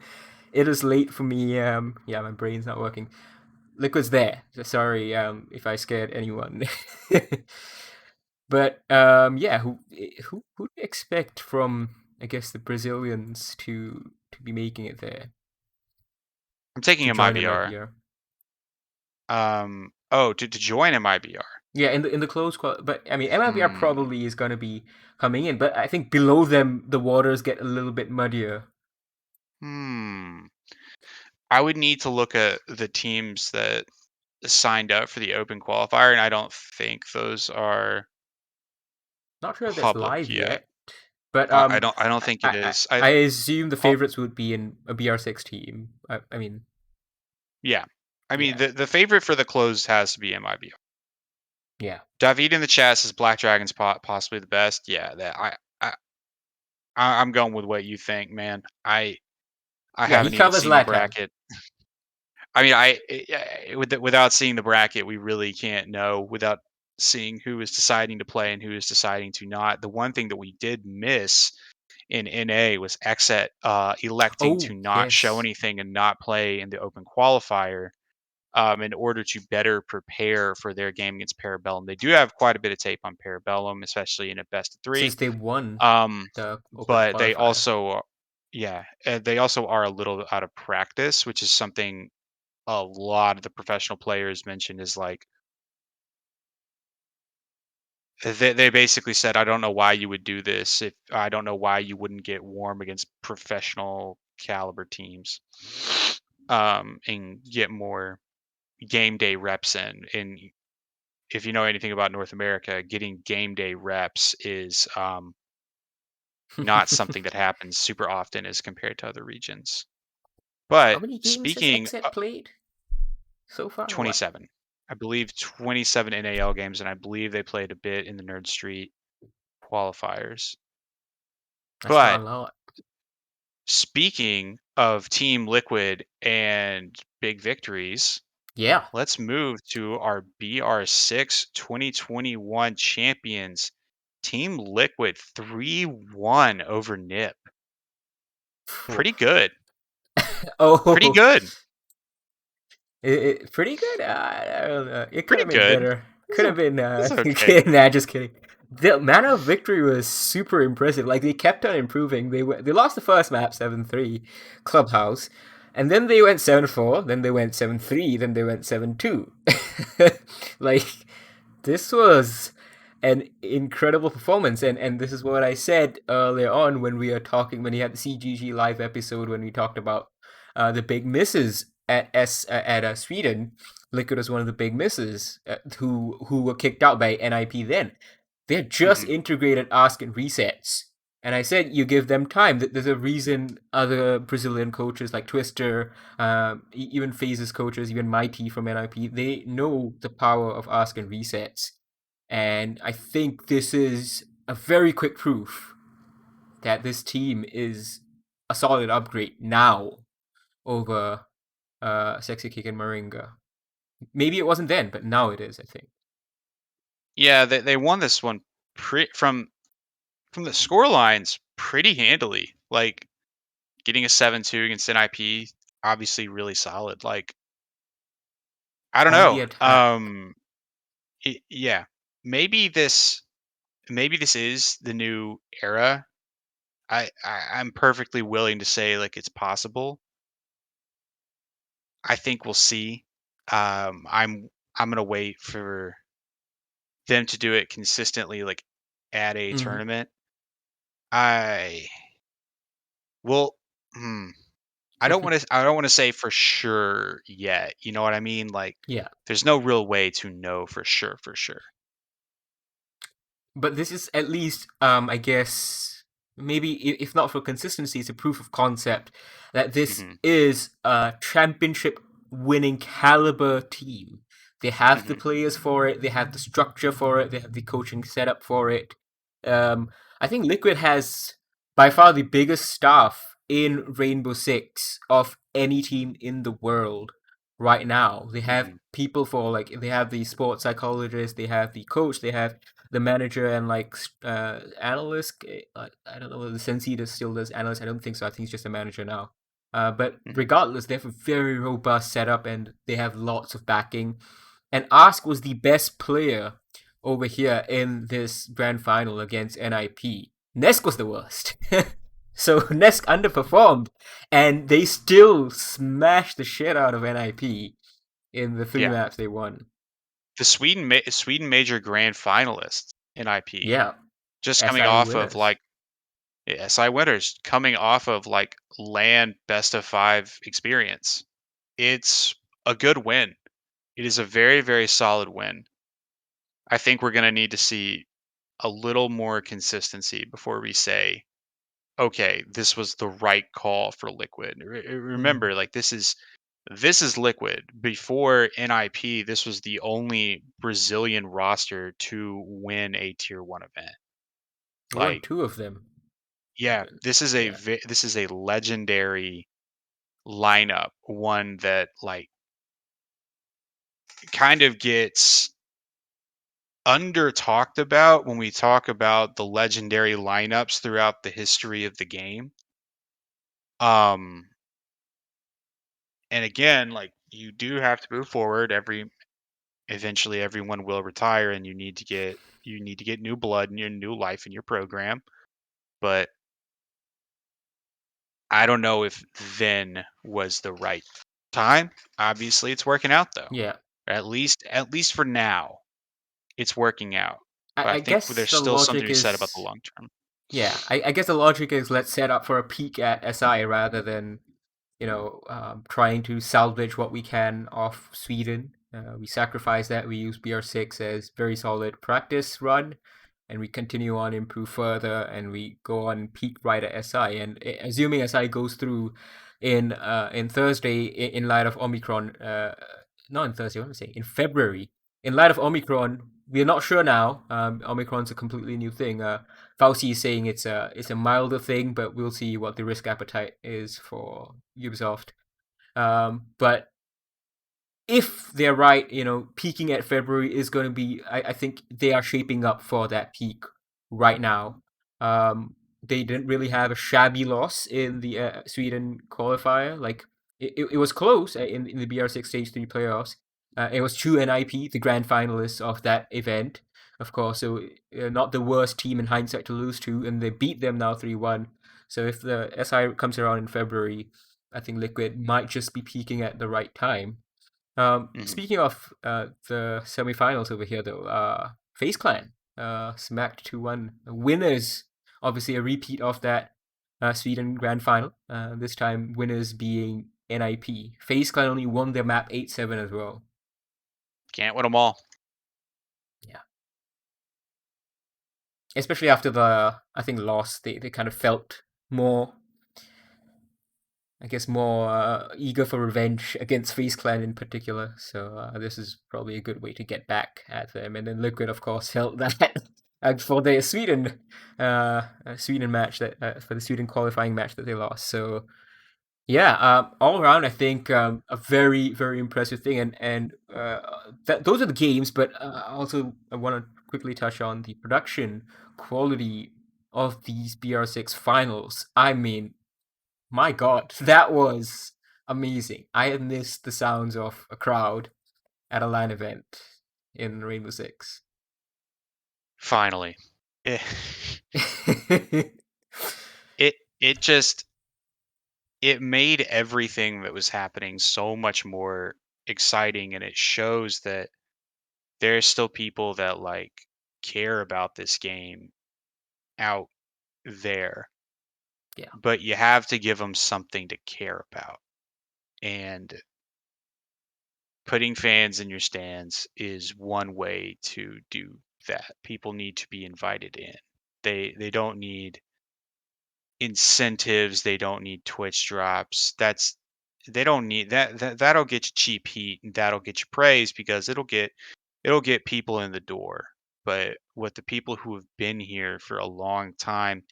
S4: It is late for me. Yeah, my brain's not working. Liquid's there. So sorry, if I scared anyone. But yeah, who do you expect from, I guess, the Brazilians to be making it there,
S5: I'm taking
S4: to join
S5: MIBR.
S4: MIBR?
S5: To join MIBR.
S4: Yeah, in the but I mean MIBR
S5: Hmm.
S4: probably is going to be coming in, but I think below them the waters get a little bit muddier.
S5: Hmm. I would need to look at the teams that signed up for the Open Qualifier, and I don't think those are
S4: Not sure if that's
S5: public
S4: live
S5: yet.
S4: yet, but
S5: I don't think it is.
S4: I assume the
S5: Oh,
S4: favorites would be in a BR6 team. I mean,
S5: yeah. I mean,
S4: yeah,
S5: the favorite for the closed has to be MIBR.
S4: yeah,
S5: David in the chat says Black Dragon's possibly the best. Yeah, I'm going with what you think, man. I
S4: yeah. He
S5: haven't even
S4: covers
S5: seen the
S4: LATAM.
S5: bracket. I mean, without seeing the bracket, we really can't know without seeing who is deciding to play and who is deciding to not. The one thing that we did miss in NA was Exet electing to
S4: Oh
S5: not show
S4: yes,
S5: anything and not play in the Open Qualifier in order to better prepare for their game against Parabellum. They do have quite a bit of tape on Parabellum, especially in a best of three.
S4: since they won
S5: Um,
S4: the Open
S5: but they
S4: Qualifier.
S5: also, yeah, they also are a little out of practice, which is something a lot of the professional players mentioned is like they basically said, I don't know why you would do this. If I don't know why you wouldn't get warm against professional caliber teams, and get more game day reps in. And if you know anything about North America, getting game day reps is not something that happens super often as compared to other regions.
S4: How
S5: But
S4: many games has
S5: speaking
S4: Exet played so far? What?
S5: 27. I believe 27 NAL games, and I believe they played a bit in the Nerd Street qualifiers.
S4: That's not
S5: But
S4: a lot.
S5: speaking of Team Liquid and big victories,
S4: Yeah.
S5: let's move to our BR6 2021 champions. Team Liquid 3-1 over NIP. Pretty good. Pretty
S4: Oh,
S5: good.
S4: pretty good. I don't know. It could
S5: Pretty
S4: have been
S5: good.
S4: better. Could have been.
S5: It's okay.
S4: Kidding. Nah, just kidding. The manner of victory was super impressive. Like they kept on improving. They lost the first map 7-3, Clubhouse, and then they went 7-4. Then they went 7-3. Then they went 7-2. Like this was an incredible performance, and this is what I said earlier on when we were talking when we had the CGG live episode when we talked about the big misses at Sweden. Liquid was one of the big misses who were kicked out by NIP. Then they just
S5: Mhm.
S4: integrated ask and resets. And I said you give them time. There's a reason other Brazilian coaches like Twister, even Phases coaches, even Mighty from NIP, they know the power of ask and resets. And I think this is a very quick proof that this team is a solid upgrade now over Sexy Kick and Moringa. Maybe it wasn't then, but now it is, I think.
S5: Yeah, they won this one from the score lines pretty handily. Like getting a 7-2 against NIP, obviously really solid. Like I don't
S4: On the
S5: know.
S4: attack.
S5: Yeah, maybe this is the new era. I'm perfectly willing to say like it's possible. I think we'll see. I'm gonna wait for them to do it consistently, like at a
S4: Mm-hmm.
S5: tournament. I will. Hmm, I don't want to say for sure yet. You know what I mean? Like
S4: Yeah.
S5: there's no real way to know for sure. For sure.
S4: But this is at least, I guess, maybe if not for consistency, it's a proof of concept that this
S5: Hmm.
S4: is a championship winning caliber team. They have the
S5: Hmm.
S4: players for it, they have the structure for it, they have the coaching setup for it. Um, I think Liquid has by far the biggest staff in Rainbow Six of any team in the world right now. They have
S5: Hmm.
S4: people for like they have the sports psychologist, they have the coach, they have the manager and like analyst. I don't know whether the Sensi still does analyst. I don't think so. I think he's just a manager now. But regardless, they have a very robust setup and they have lots of backing. And Ask was the best player over here in this grand final against NIP. Nesk was the worst. So Nesk underperformed, and they still smashed the shit out of NIP in the 3 maps they won.
S5: The Sweden major grand finalists in IP.
S4: Yeah.
S5: Just coming
S4: SI
S5: off
S4: winners.
S5: of like SI winners, coming off of like LAN best of 5 experience. It's a good win. It is a very, very solid win. I think we're going to need to see a little more consistency before we say, okay, this was the right call for Liquid. Remember, like this is Liquid. Before NIP, this was the only Brazilian roster to win a tier 1 event.
S4: They won
S5: Like
S4: 2 of them.
S5: yeah, this is a
S4: Yeah.
S5: this is a legendary lineup, one that like kind of gets under talked about when we talk about the legendary lineups throughout the history of the game. And again, like you do have to move forward. Eventually everyone will retire and you need to get new blood and your new life in your program. But I don't know if then was the right time. Obviously it's working out though.
S4: Yeah.
S5: At least for now, it's working out. But I
S4: I
S5: think
S4: guess
S5: there's
S4: the
S5: still something to
S4: logic
S5: be said about the
S4: is,
S5: long term.
S4: yeah, I guess the logic is let's set up for a peak at SI rather than, trying to salvage what we can off Sweden. We sacrifice that. We use BR6 as very solid practice run, and we continue on, improve further, and we go on peak right at SI. And assuming SI goes through in Thursday in light of Omicron, not in Thursday, what am I saying? In February, in light of Omicron, we're not sure now. Omicron's a completely new thing. Fauci is saying it's a milder thing, but we'll see what the risk appetite is for Ubisoft. But if they're right, peaking at February is going to be. I think they are shaping up for that peak right now. They didn't really have a shabby loss in the Sweden qualifier. Like it was close in the BR6 Stage 3 playoffs. It was True NIP, the grand finalists of that event, of course. So not the worst team in hindsight to lose to, and they beat them now 3-1. So if the SI comes around in February, I think Liquid might just be peaking at the right time. Speaking of the semifinals over here, though, FaZe Clan smacked 2-1. Winners, obviously a repeat of that Sweden grand final. This time, winners being NIP. FaZe Clan only won their map 8-7 as well.
S5: Can't win them all.
S4: Yeah. Especially after the, I think, loss, they kind of felt more, I guess, more eager for revenge against FaZe Clan in particular. So this is probably a good way to get back at them. And then Liquid, of course, felt that for the Sweden match that for the Sweden qualifying match that they lost. So yeah, all around, I think a very, very impressive thing. And those are the games, but also I want to quickly touch on the production quality of these BR6 finals. I mean, my God, that was amazing. I had missed the sounds of a crowd at a LAN event in Rainbow Six.
S5: Finally. It just made everything that was happening so much more exciting, and it shows that there's still people that like care about this game out there.
S4: Yeah.
S5: But you have to give them something to care about. And putting fans in your stands is one way to do that. People need to be invited in. They don't need incentives, they don't need Twitch drops. They don't need that'll get you cheap heat and that'll get you praise because it'll get people in the door. But what the people who have been here for a long time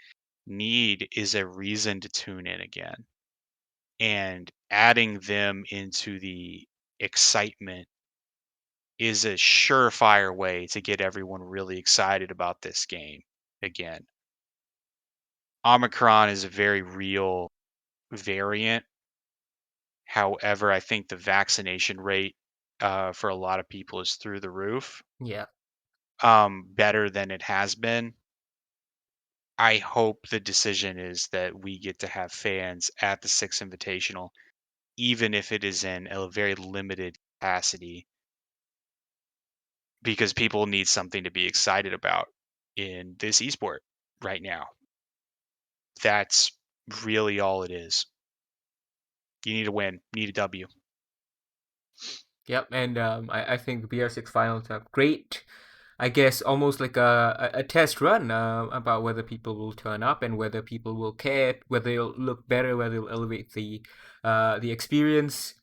S5: need is a reason to tune in again. And adding them into the excitement is a surefire way to get everyone really excited about this game again. Omicron is a very real variant However, I think the vaccination rate for a lot of people is through the roof,
S4: Yeah.
S5: better than it has been. I hope the decision is that we get to have fans at the Six Invitational, even if it is in a very limited capacity, because people need something to be excited about in this esport right now. That's really all it is. You need a win, need a W.
S4: Yep, and I think the BR6 finals are great. I guess almost like a test run about whether people will turn up and whether people will care, whether they'll look better, whether they'll elevate the experience.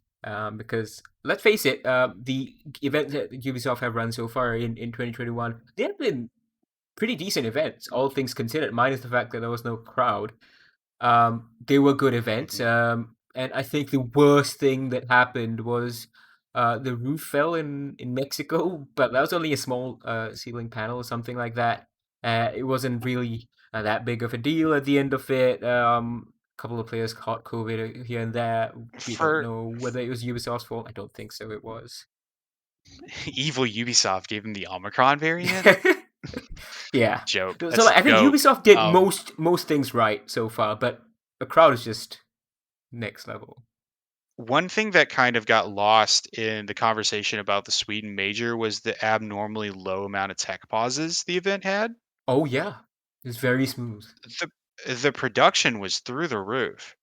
S4: Because let's face it, the events that Ubisoft have run so far in 2021, they have been pretty decent events, all things considered, minus the fact that there was no crowd. They were good events.
S5: Mhm.
S4: And I think the worst thing that happened was the roof fell in Mexico, but that was only a small ceiling panel or something like that. It wasn't really that big of a deal at the end of it. A couple of players caught COVID here and there. We don't
S5: For
S4: know whether it was Ubisoft's fault. I don't think so. It was.
S5: evil Ubisoft gave him the Omicron variant.
S4: Yeah.
S5: Joke.
S4: So
S5: That's a
S4: like, I think
S5: joke.
S4: Ubisoft did most things right so far, but the crowd is just next level.
S5: One thing that kind of got lost in the conversation about the Sweden major was the abnormally low amount of tech pauses the event had.
S4: Oh yeah, it's very smooth.
S5: The production was through the roof,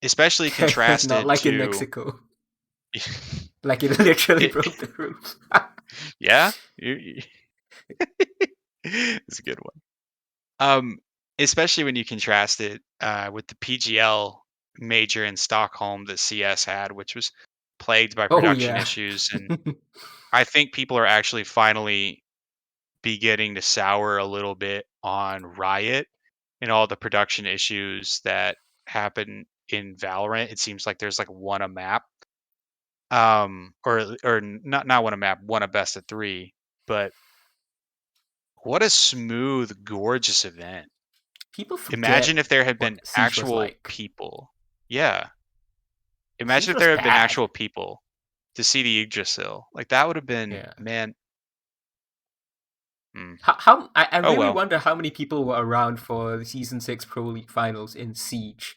S5: especially
S4: Not
S5: contrasted
S4: like in
S5: to
S4: Mexico. Like it literally
S5: it.
S4: broke the roof.
S5: Yeah, it's a good one. Especially when you contrast it with the PGL major in Stockholm that CS had, which was plagued by
S4: Oh
S5: production
S4: yeah.
S5: issues, and I think people are actually finally beginning to sour a little bit on Riot and all the production issues that happen in Valorant. It seems like there's like one a map, or not one a map, one a best of three. But what a smooth, gorgeous event!
S4: People forget
S5: Imagine if there had been
S4: what Siege was
S5: actual
S4: like.
S5: people. Yeah, imagine
S4: Siege
S5: if
S4: was
S5: there had been
S4: bad.
S5: actual people to see the Yggdrasil. Like that would have been,
S4: Yeah.
S5: man. Mm.
S4: I
S5: Oh
S4: really
S5: well.
S4: wonder how many people were around for the season 6 Pro League finals in Siege.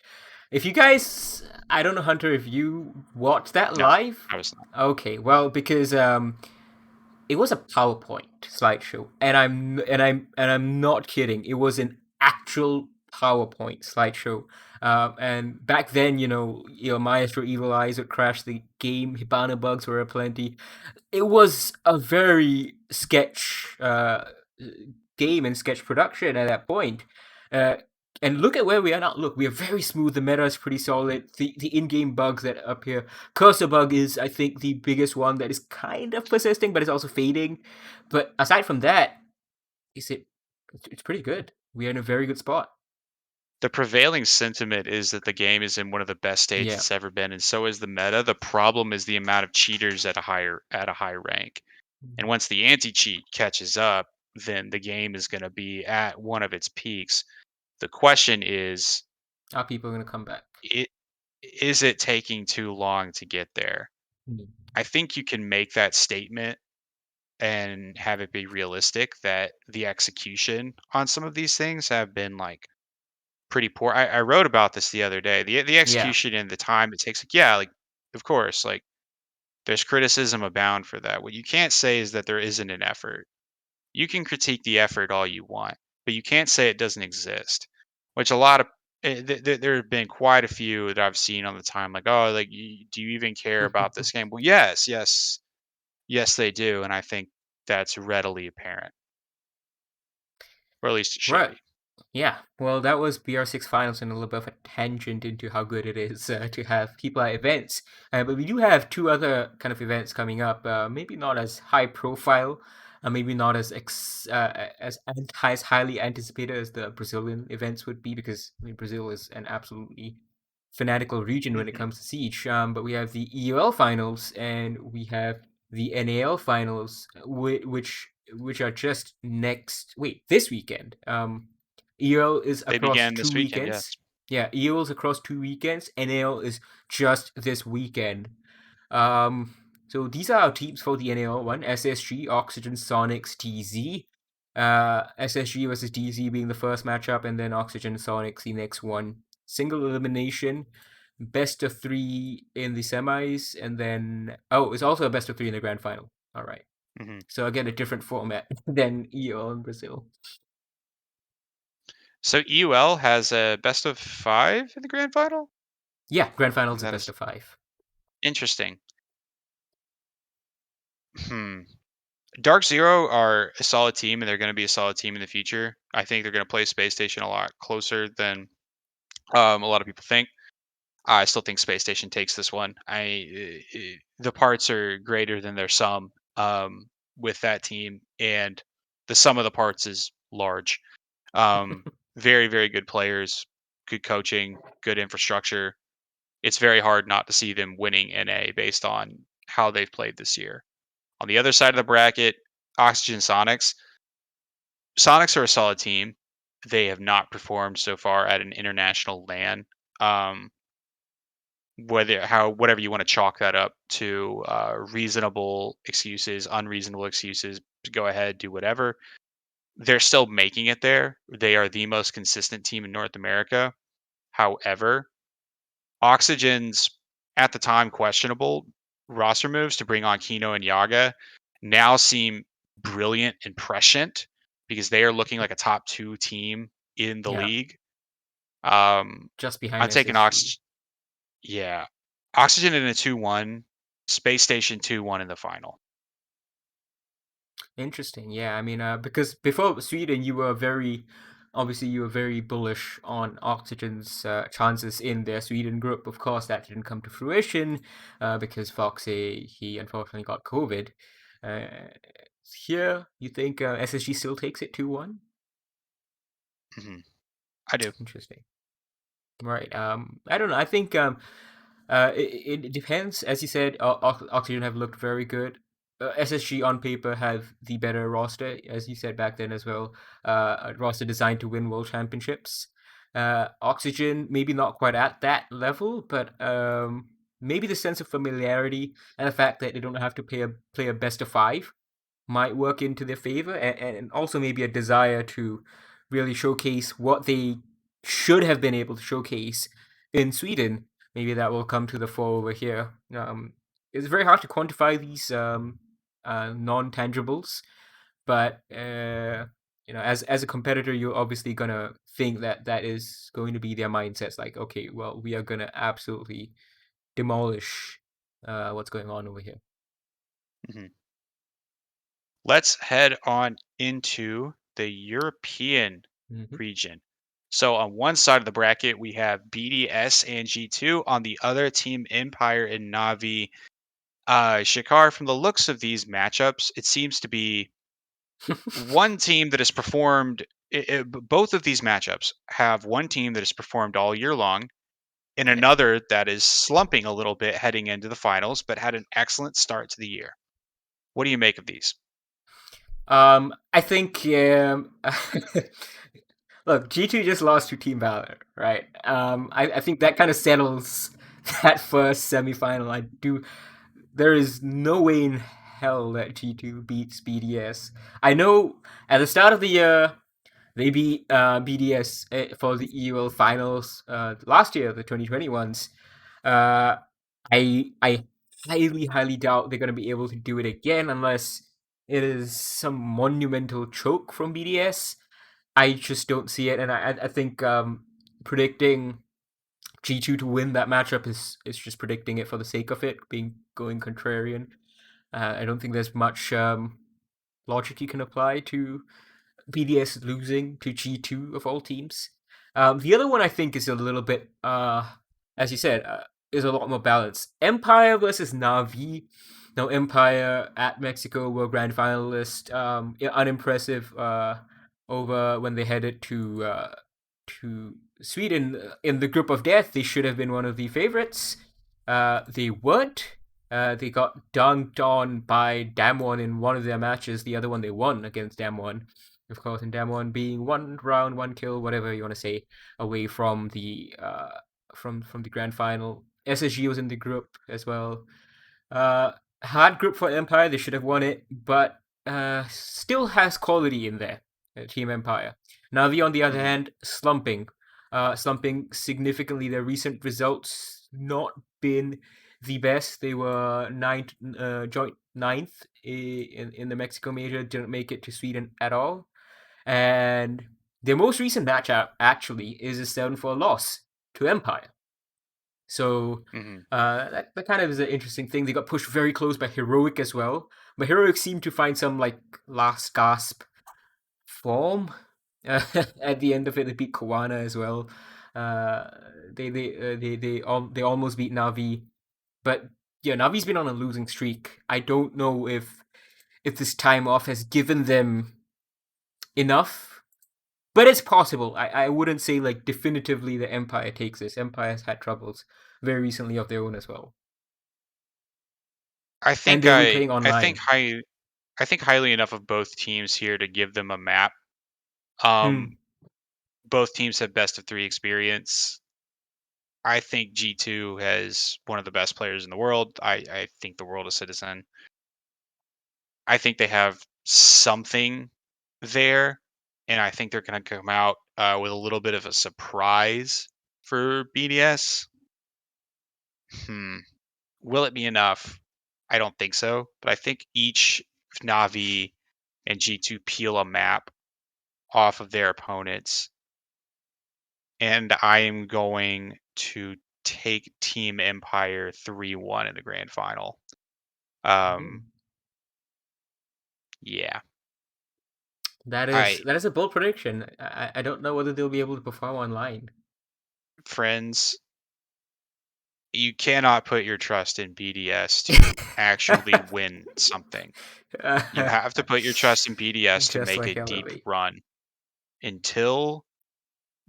S4: If you guys, I don't know, Hunter, if you watched that
S5: No,
S4: live.
S5: I was not.
S4: Okay, well, because it was a PowerPoint slideshow, and I'm not kidding. It was an actual PowerPoint slideshow. And back then, Maestro Evil Eyes would crash the game. Hibana bugs were aplenty. It was a very sketch game and sketch production at that point. Uh, and look at where we are now. Look, we are very smooth. The meta is pretty solid. The in-game bugs that appear. Cursor bug is, I think, the biggest one that is kind of persisting, but it's also fading. But aside from that, it's pretty good. We are in a very good spot.
S5: The prevailing sentiment is that the game is in one of the best states
S4: Yeah.
S5: it's ever been, and so is the meta. The problem is the amount of cheaters at a high rank. And once the anti-cheat catches up, then the game is going to be at one of its peaks. The question is,
S4: Are people going to come back?
S5: it is it taking too long to get there?
S4: Mm.
S5: I think you can make that statement and have it be realistic that the execution on some of these things have been like pretty poor. I wrote about this the other day. The
S4: Yeah.
S5: execution and the time it takes, like, yeah, like of course, like there's criticism abound for that. What you can't say is that there isn't an effort. You can critique the effort all you want, but you can't say it doesn't exist. Which a lot of there have been quite a few that I've seen on the time, like, oh, like, do you even care about this game? Well, yes, they do, and I think that's readily apparent, or at least it should
S4: Right.
S5: be.
S4: Yeah, well, that was BR6 Finals and a little bit of a tangent into how good it is to have people at events. But we do have two other kind of events coming up. Maybe not as high profile, maybe not as highly anticipated as the Brazilian events would be, because I mean, Brazil is an absolutely fanatical region when it
S5: Mhm.
S4: comes to Siege. But we have the EUL Finals and we have the NAL Finals, which are just this weekend. EUL is
S5: They
S4: across
S5: began
S4: two
S5: this weekend,
S4: weekends.
S5: yes.
S4: Yeah, EUL's across 2 weekends. NAL is just this weekend. Um, so these are our teams for the NAL one: SSG, Oxygen, Sonics, TZ. SSG versus TZ being the first matchup, and then Oxygen, Sonics the next one. Single elimination, best of 3 in the semis, and then it's also a best of 3 in the grand final. All right.
S5: Hmm.
S4: So again, a different format than EUL in Brazil.
S5: So EUL has a best of 5 in the grand final.
S4: Yeah, grand final is a
S5: That
S4: best
S5: is
S4: of 5.
S5: interesting. Dark Zero are a solid team, and they're going to be a solid team in the future. I think they're going to play Space Station a lot closer than a lot of people think. I still think Space Station takes this one. The parts are greater than their sum with that team, and the sum of the parts is large. Um, very, very good players, good coaching, good infrastructure. It's very hard not to see them winning NA based on how they've played this year. On the other side of the bracket, Oxygen Sonics. Sonics are a solid team. They have not performed so far at an international LAN. Um, whatever you want to chalk that up to, reasonable excuses, unreasonable excuses, go ahead, do whatever. They're still making it there. They are the most consistent team in North America. However, Oxygen's at the time questionable roster moves to bring on Kino and Yaga now seem brilliant and prescient because they are looking like a top 2 team in the
S4: Yeah,
S5: league.
S4: just
S5: I'm
S4: behind
S5: taking
S4: SSG.
S5: Yeah, Oxygen in a 2-1, Space Station 2-1 in the final.
S4: Interesting. Yeah, I mean, because before Sweden, you were very bullish on Oxygen's chances in their Sweden group. Of course, that didn't come to fruition because Foxy, he unfortunately got COVID. Uh, Here, you think SSG still takes it 2-1?
S5: Hmm. I do.
S4: Interesting. Right. I don't know. I think it depends. As you said, Oxygen have looked very good. SSG on paper have the better roster, as you said back then as well. A roster designed to win world championships. Oxygen maybe not quite at that level, but maybe the sense of familiarity and the fact that they don't have to play a best of 5 might work into their favor, and also maybe a desire to really showcase what they should have been able to showcase in Sweden. Maybe that will come to the fore over here. It's very hard to quantify these non tangibles, but as a competitor, you're obviously gonna think that that is going to be their mindsets. Like, okay, well, we are gonna absolutely demolish what's going on over here.
S5: Hmm. Let's head on into the European
S4: Mm-hmm.
S5: region. So on one side of the bracket, we have BDS and G2. On the other, Team Empire and Navi. Shikhar, from the looks of these matchups, it seems to be one team that has performed. Both of these matchups have one team that has performed all year long, and
S4: Yeah.
S5: another that is slumping a little bit heading into the finals, but had an excellent start to the year. What do you make of these?
S4: I think look, G2 just lost to Team Valor, right? I think that kind of settles that first semifinal. There is no way in hell that G2 beats BDS. I know at the start of the year they beat BDS for the EUL Finals last year, the 2021s. Uh, I highly doubt they're going to be able to do it again unless it is some monumental choke from BDS. I just don't see it, and I think predicting G2 to win that matchup is just predicting it for the sake of it, going contrarian. I don't think there's much logic you can apply to BDS losing to G2 of all teams. The other one I think is a little bit, as you said, is a lot more balanced. Empire versus Navi. Now, Empire at Mexico were grand finalist. Unimpressive over when they headed to Sweden in the group of death. They should have been one of the favorites. They weren't. They got dunked on by Damwon in one of their matches. The other one they won against Damwon. of course, in Damwon being 1 round, 1 kill, whatever you want to say, away from the from the grand final. SSG was in the group as well. Hard group for Empire. They should have won it, but still has quality in there. Team Empire. Navi, on the other hand, slumping significantly. Their recent results not been the best. They were joint ninth in the Mexico major. Didn't make it to Sweden at all. And their most recent matchup actually is a 7-4 loss to Empire. So that kind of is an interesting thing. They got pushed very close by Heroic as well, but Heroic seemed to find some like last gasp form at the end of it. They beat Kawana as well. They almost beat Navi, but yeah, Navi's been on a losing streak. I don't know if this time off has given them enough, but it's possible. I wouldn't say like definitively the Empire takes this. Empire has had troubles very recently of their own as well.
S5: I
S4: And
S5: think
S4: they'll be playing online.
S5: I think highly enough of both teams here to give them a map. Both teams have best of 3 experience. I think G2 has one of the best players in the world. I think the world is Citizen. I think they have something there, and I think they're going to come out with a little bit of a surprise for BDS. Will it be enough? I don't think so, but I think each Navi and G2 peel a map off of their opponents, and I am going to take Team Empire 3-1 in the grand final. Yeah.
S4: That is a bold prediction. I don't know whether they'll be able to perform online.
S5: Friends, you cannot put your trust in BDS to actually win something. You have to put your trust in BDS to make
S4: like
S5: a deep
S4: LLA.
S5: run. Until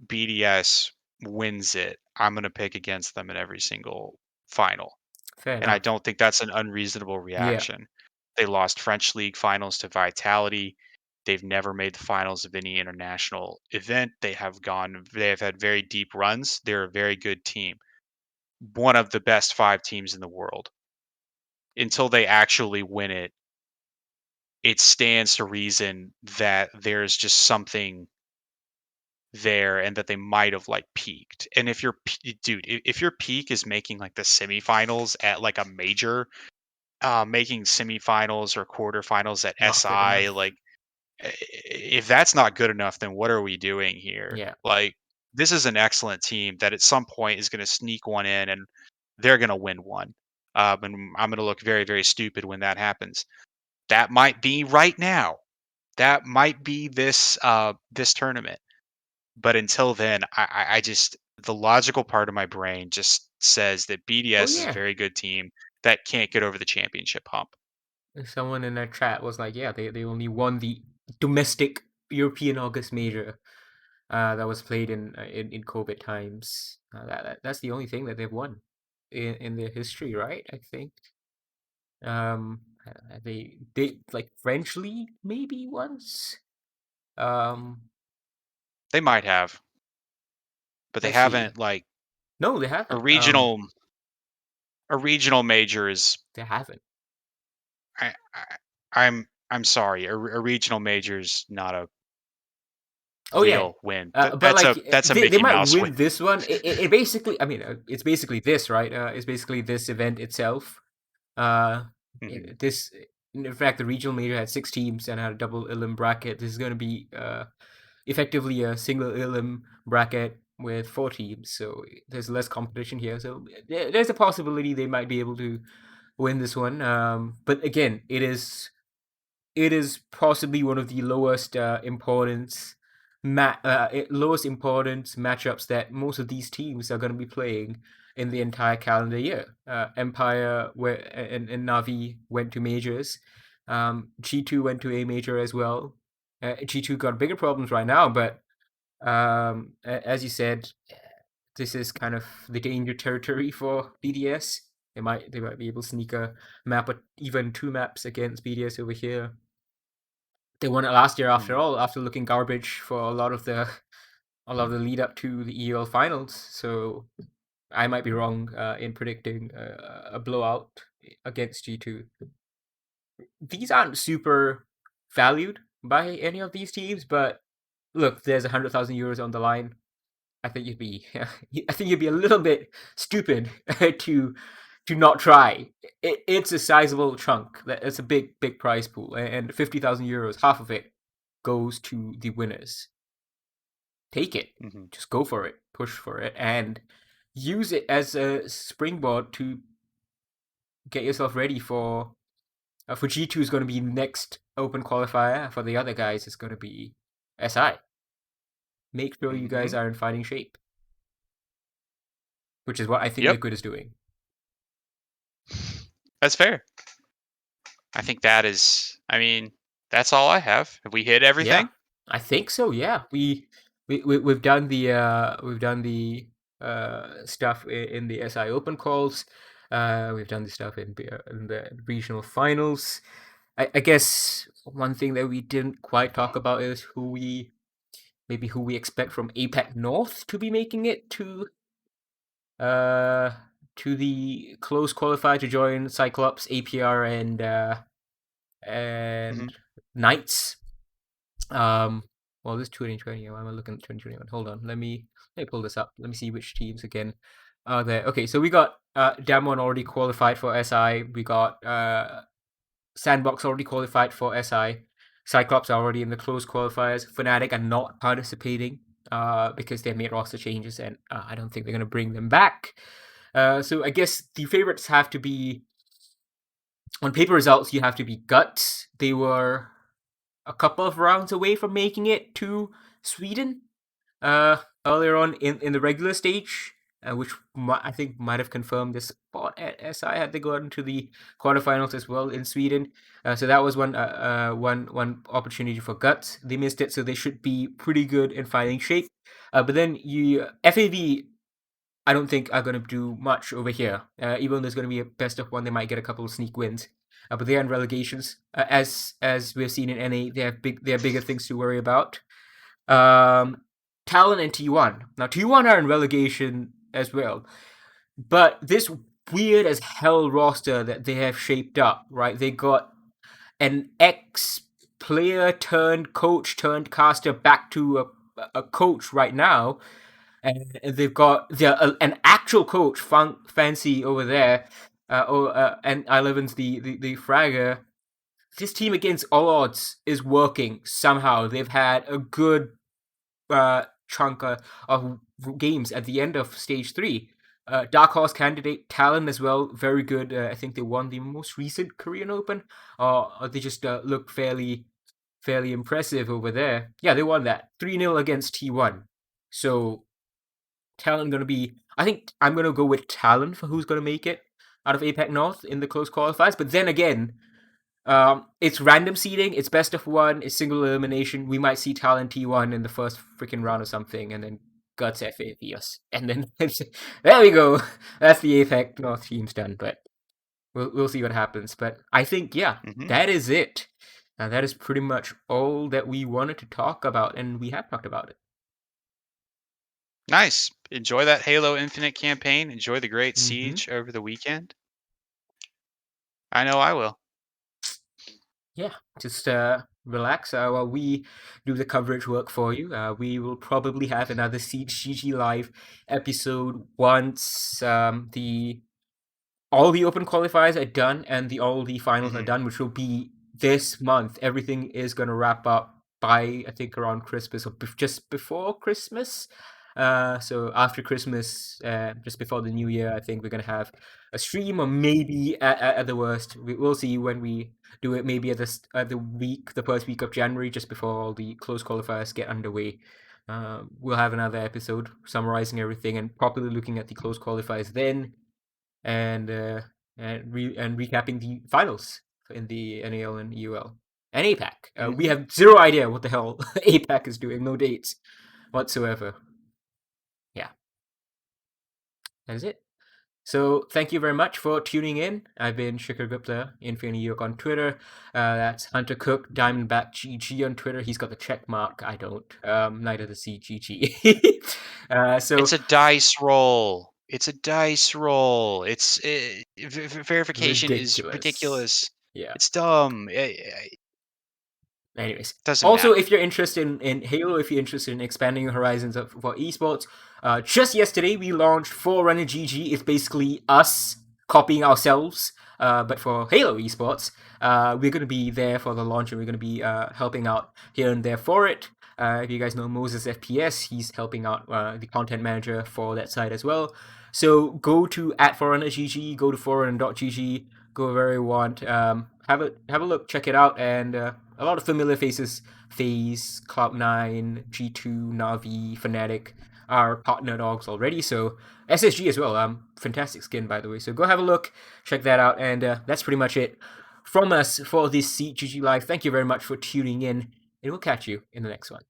S5: BDS wins it, I'm going to pick against them in every single final.
S4: Fair
S5: And
S4: enough.
S5: I don't think that's an unreasonable reaction. They lost French League finals to Vitality. They've never made the finals of any international event. They have had very deep runs. They're a very good team. One of the best 5 teams in the world. Until they actually win it, it stands to reason that there's just something there and that they might have like peaked. And if if your peak is making like the semifinals at like a major, making semifinals or quarterfinals at
S4: Not good
S5: SI,
S4: enough.
S5: like if that's not good enough, then what are we doing here?
S4: Yeah.
S5: Like this is an excellent team that at some point is going to sneak one in and they're going to win one. And I'm going to look very, very stupid when that happens. That might be right now. That might be this this tournament. But until then, I just the logical part of my brain just says that BDS is a very good team that can't get over the championship hump.
S4: Someone in our chat was like, yeah, they only won the domestic European August major that was played in COVID times. That's the only thing that they've won in their history, right? I think. They like French League maybe once.
S5: They might have, but they
S4: Let's see.
S5: haven't like
S4: No, they haven't.
S5: a regional major is.
S4: They haven't.
S5: I'm sorry. A regional major is not a
S4: Oh yeah,
S5: real win.
S4: but
S5: That's
S4: like
S5: that's a
S4: they
S5: Mickey
S4: might
S5: Mouse
S4: win
S5: win.
S4: this one. It basically, I mean, it's basically this, right? It's basically this event itself. This, in fact, the regional major had 6 teams and had a double elim bracket. This is going to be effectively a single elim bracket with 4 teams, so there's less competition here. So there's a possibility they might be able to win this one. But again, it is possibly one of the lowest importance matchups that most of these teams are going to be playing in the entire calendar year. Empire and Navi went to majors. G2 went to a major as well. G2 got bigger problems right now, but as you said, this is kind of the danger territory for BDS. They might be able to sneak a map or even 2 maps against BDS over here. They won it last year after all, after looking garbage for a lot of the lead up to the EUL Finals. So I might be wrong in predicting a blowout against G2. These aren't super valued by any of these teams, but look, there's 100,000 euros on the line. I think you'd be a little bit stupid to not try. It's a sizable chunk. It's a big prize pool, and 50,000 euros, half of it goes to the winners. Take it, just go for it, push for it, and use it as a springboard to get yourself ready for G2 is going to be next open qualifier. For the other guys, it's going to be SI. Make sure you guys are in fighting shape, which is what I think Liquid is doing.
S5: That's fair. I think that is. I mean, that's all I have. Have we hit everything?
S4: Yeah, I think so. Yeah, we've done the stuff in the SI Open Quals. We've done the stuff in the regional finals. I guess one thing that we didn't quite talk about is who we expect from APAC North to be making it to the close qualifier to join Cyclops, APR, and Knights. Well, this is 2020. Why am I looking at 2021? Hold on. Let me pull this up. Let me see which teams again are there. Okay, so we got Damwon already qualified for SI. We got Sandbox already qualified for SI. Cyclops are already in the close qualifiers. Fnatic are not participating because they made roster changes, and I don't think they're going to bring them back. So I guess the favorites have to be, on paper results, you have to be Guts. They were a couple of rounds away from making it to Sweden earlier on in the regular stage, which I think might have confirmed the spot at SI had they gone to the quarterfinals as well in Sweden. So that was one opportunity for Guts. They missed it, so they should be pretty good in fighting shape. But then FAV, I don't think are going to do much over here. Even though there's going to be a best of one, they might get a couple of sneak wins. But they're in relegations. As we've seen in NA, they have bigger things to worry about. Talon and T1. Now T1 are in relegation as well, but this weird as hell roster that they have shaped up, right? They got an ex-player turned coach turned caster back to a coach right now, and they've got an actual coach, Fancy over there, and I11's the fragger. This team against all odds is working somehow. They've had a good chunk of games at the end of stage 3. Dark Horse candidate Talon as well, very good. I think they won the most recent Korean Open, or they just look fairly impressive over there. Yeah, they won that 3-0 against T1. So Talon going to be, I think I'm going to go with Talon for who's going to make it out of APAC North in the close qualifiers. But then again, it's random seeding, it's best of one, it's single elimination. We might see Talon T1 in the first freaking round or something, and then Guts FAVS. And then there we go. That's the APAC North teams done, but we'll see what happens. But I think, that is it. That is pretty much all that we wanted to talk about, and we have talked about it.
S5: Nice. Enjoy that Halo Infinite campaign. Enjoy the great Siege over the weekend. I know I will.
S4: Yeah, just relax while we do the coverage work for you. We will probably have another SiegeGG live episode once all the open qualifiers are done and all the finals are done, which will be this month. Everything is going to wrap up by, I think, around Christmas or just before Christmas. So after Christmas, just before the New Year, I think we're going to have a stream, or maybe at the worst, we'll see when we do it, maybe at the first week of January, just before all the close qualifiers get underway. We'll have another episode summarizing everything and properly looking at the close qualifiers then, and recapping the finals in the NAL and EUL and APAC. We have zero idea what the hell APAC is doing, no dates whatsoever. Yeah, that is it. So thank you very much for tuning in. I've been Shikhar Gupta, InfianEwok on Twitter. That's Hunter Cooke, Diamondback GG on Twitter. He's got the check mark. I don't. Neither does SiegeGG. So
S5: It's a dice roll. It's a dice roll. Verification is
S4: ridiculous.
S5: ridiculous.
S4: Yeah.
S5: It's dumb.
S4: Anyways,
S5: Doesn't
S4: also
S5: matter.
S4: if you're interested in Halo, if you're interested in expanding your horizons for esports, just yesterday we launched Forerunner GG. It's basically us copying ourselves, but for Halo esports. We're going to be there for the launch, and we're going to be helping out here and there for it. If you guys know Moses FPS, he's helping out the content manager for that site as well. So go to @ForerunnerGG, go to forerunner.gg, go wherever you want. Have a look, check it out, and a lot of familiar faces: FaZe, Cloud9, G2, Navi, Fnatic are partner dogs already. So SSG as well. Fantastic skin, by the way. So go have a look, check that out, and that's pretty much it from us for this SiegeGG Live. Thank you very much for tuning in, and we'll catch you in the next one.